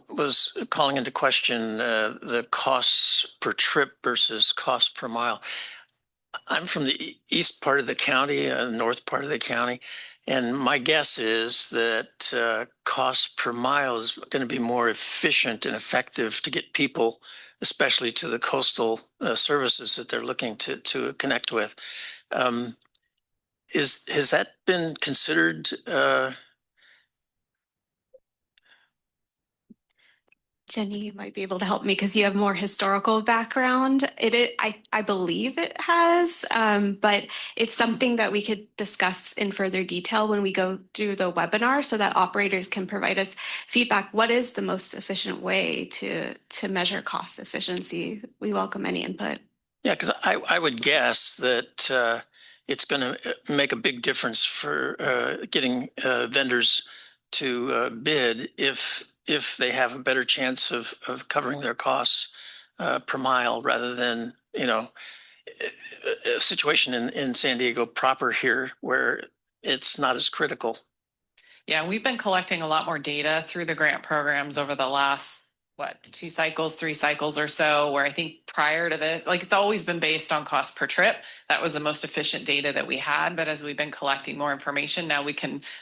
was calling into question the costs per trip versus cost per mile. I'm from the east part of the county, north part of the county, and my guess is that cost per mile is going to be more efficient and effective to get people, especially to the coastal services that they're looking to connect with. Has that been considered? Jenny, you might be able to help me because you have more historical background. I believe it has, but it's something that we could discuss in further detail when we go through the webinar so that operators can provide us feedback. What is the most efficient way to measure cost efficiency? We welcome any input. Yeah, because I would guess that it's going to make a big difference for getting vendors to bid if they have a better chance of covering their costs per mile rather than, a situation in San Diego proper here where it's not as critical. Yeah, we've been collecting a lot more data through the grant programs over the last, 2 cycles, 3 cycles or so, where I think prior to this, it's always been based on cost per trip. That was the most efficient data that we had. But as we've been collecting more information, now we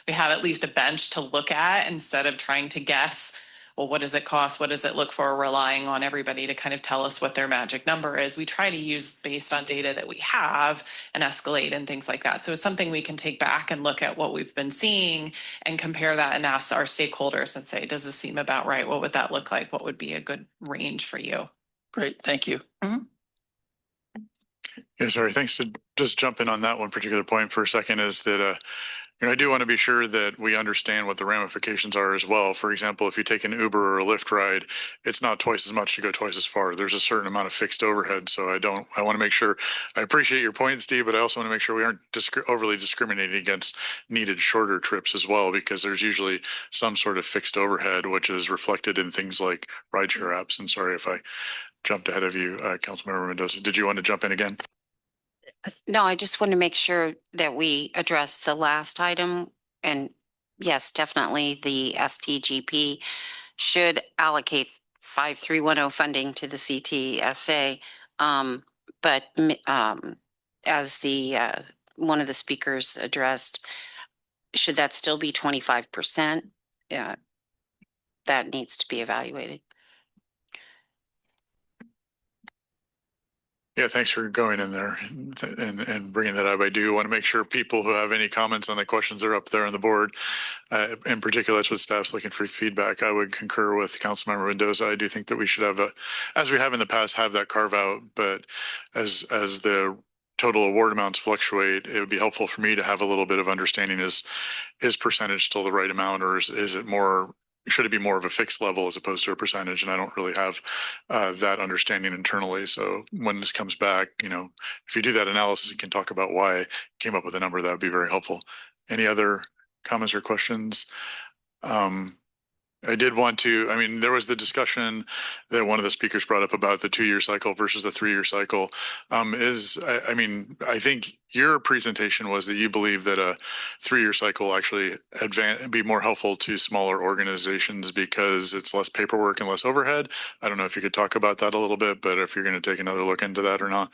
have at least a bench to look at instead of trying to guess, well, what does it cost? What does it look for? Relying on everybody to kind of tell us what their magic number is. We try to use based on data that we have and escalate and things like that. So it's something we can take back and look at what we've been seeing and compare that and ask our stakeholders and say, does this seem about right? What would that look like? What would be a good range for you? Great, thank you. Yeah, sorry, thanks. To just jump in on that one particular point for a second is that I do want to be sure that we understand what the ramifications are as well. For example, if you take an Uber or a Lyft ride, it's not twice as much to go twice as far. There's a certain amount of fixed overhead. So I want to make sure, I appreciate your point, Steve, but I also want to make sure we aren't overly discriminating against needed shorter trips as well, because there's usually some sort of fixed overhead, which is reflected in things like rideshare apps. And sorry if I jumped ahead of you, Councilmember Mendoza. Did you want to jump in again? No, I just want to make sure that we address the last item. And yes, definitely the STGP should allocate 5310 funding to the CTSA. But as one of the speakers addressed, should that still be 25%? That needs to be evaluated. Yeah, thanks for going in there and bringing that up. I do want to make sure people who have any comments on the questions are up there on the board. In particular, that's what staff's looking for feedback. I would concur with Councilmember Mendoza. I do think that we should have as we have in the past, have that carve out. But as the total award amounts fluctuate, it would be helpful for me to have a little bit of understanding. Is percentage still the right amount, or is it more? Should it be more of a fixed level as opposed to a percentage? And I don't really have that understanding internally. So when this comes back, if you do that analysis, you can talk about why I came up with a number. That would be very helpful. Any other comments or questions? I did want to, there was the discussion that one of the speakers brought up about the 2-year cycle versus the 3-year cycle. I think your presentation was that you believe that a 3-year cycle will actually be more helpful to smaller organizations because it's less paperwork and less overhead. I don't know if you could talk about that a little bit, but if you're going to take another look into that or not.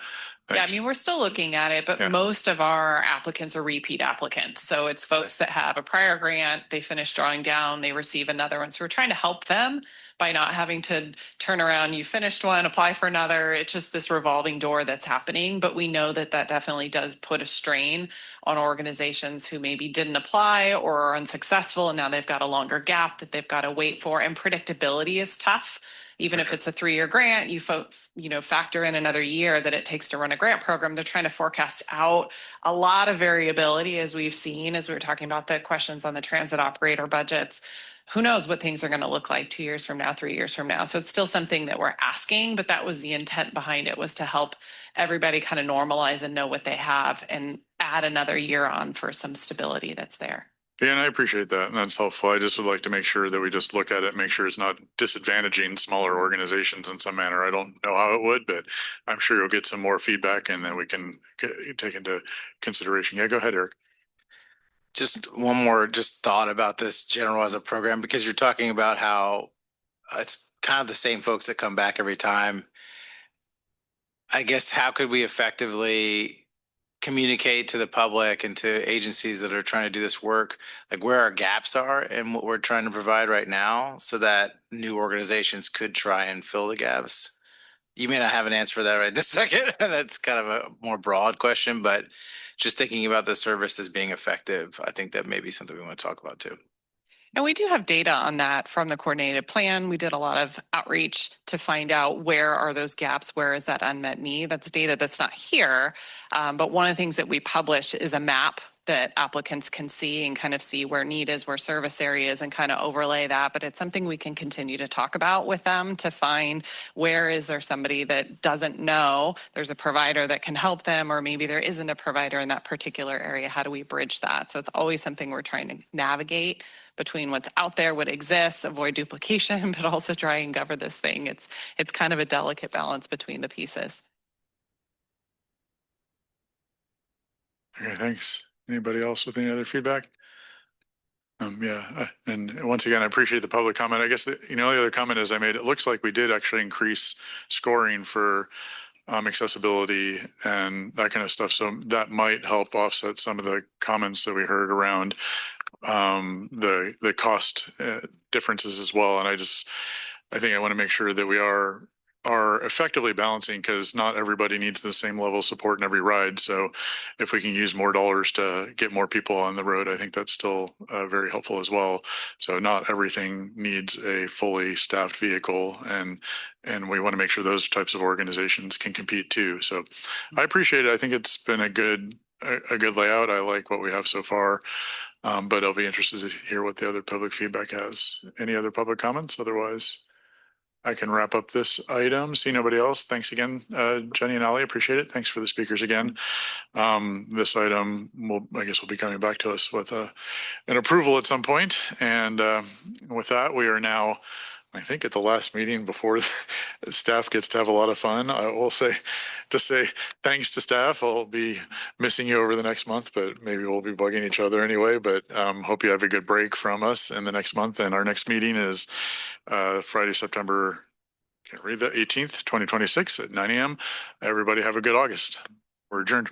Yeah, Thanks. I mean, we're still looking at it, but Yeah. most of our applicants are repeat applicants. So it's folks that have a prior grant, they finish drawing down, they receive another one. So we're trying to help them by not having to turn around, you finished one, apply for another. It's just this revolving door that's happening. But we know that that definitely does put a strain on organizations who maybe didn't apply or are unsuccessful, and now they've got a longer gap that they've got to wait for. And predictability is tough. Even if it's a 3-year grant, you factor in another year that it takes to run a grant program. They're trying to forecast out a lot of variability, as we've seen, as we were talking about the questions on the transit operator budgets. Who knows what things are going to look like 2 years from now, 3 years from now. So it's still something that we're asking, but that was the intent behind it, was to help everybody kind of normalize and know what they have and add another year on for some stability that's there. Yeah, and I appreciate that, and that's helpful. I just would like to make sure that we just look at it, make sure it's not disadvantaging smaller organizations in some manner. I don't know how it would, but I'm sure you'll get some more feedback, and then we can take into consideration. Yeah, go ahead, Eric. Just one more thought about this general as a program, because you're talking about how it's kind of the same folks that come back every time. I guess, how could we effectively communicate to the public and to agencies that are trying to do this work, like where our gaps are and what we're trying to provide right now, so that new organizations could try and fill the gaps? You may not have an answer for that right this second. That's kind of a more broad question, but just thinking about the service as being effective, I think that may be something we want to talk about too. And we do have data on that from the coordinated plan. We did a lot of outreach to find out where are those gaps, where is that unmet need. That's data that's not here. But one of the things that we publish is a map that applicants can see and kind of see where need is, where service area is, and kind of overlay that. But it's something we can continue to talk about with them to find where is there somebody that doesn't know there's a provider that can help them, or maybe there isn't a provider in that particular area. How do we bridge that? So it's always something we're trying to navigate between what's out there, what exists, avoid duplication, but also try and govern this thing. It's kind of a delicate balance between the pieces. Okay, thanks. Anybody else with any other feedback? And once again, I appreciate the public comment. I guess the other comment is I made, it looks like we did actually increase scoring for accessibility and that kind of stuff. So that might help offset some of the comments that we heard around the cost differences as well. And I think I want to make sure that we are effectively balancing, because not everybody needs the same level of support in every ride. So if we can use more dollars to get more people on the road, I think that's still very helpful as well. So not everything needs a fully staffed vehicle, and we want to make sure those types of organizations can compete too. So I appreciate it. I think it's been a good layout. I like what we have so far. But I'll be interested to hear what the other public feedback has. Any other public comments? Otherwise, I can wrap up this item. See nobody else. Thanks again, Jenny and Ali. Appreciate it. Thanks for the speakers again. This item I guess will be coming back to us with an approval at some point. And with that, we are now, I think, at the last meeting before the staff gets to have a lot of fun. I will say thanks to staff. I'll be missing you over the next month, but maybe we'll be bugging each other anyway. But hope you have a good break from us in the next month. And our next meeting is Friday, September 18th, 2026 at 9 a.m. Everybody have a good August. We're adjourned.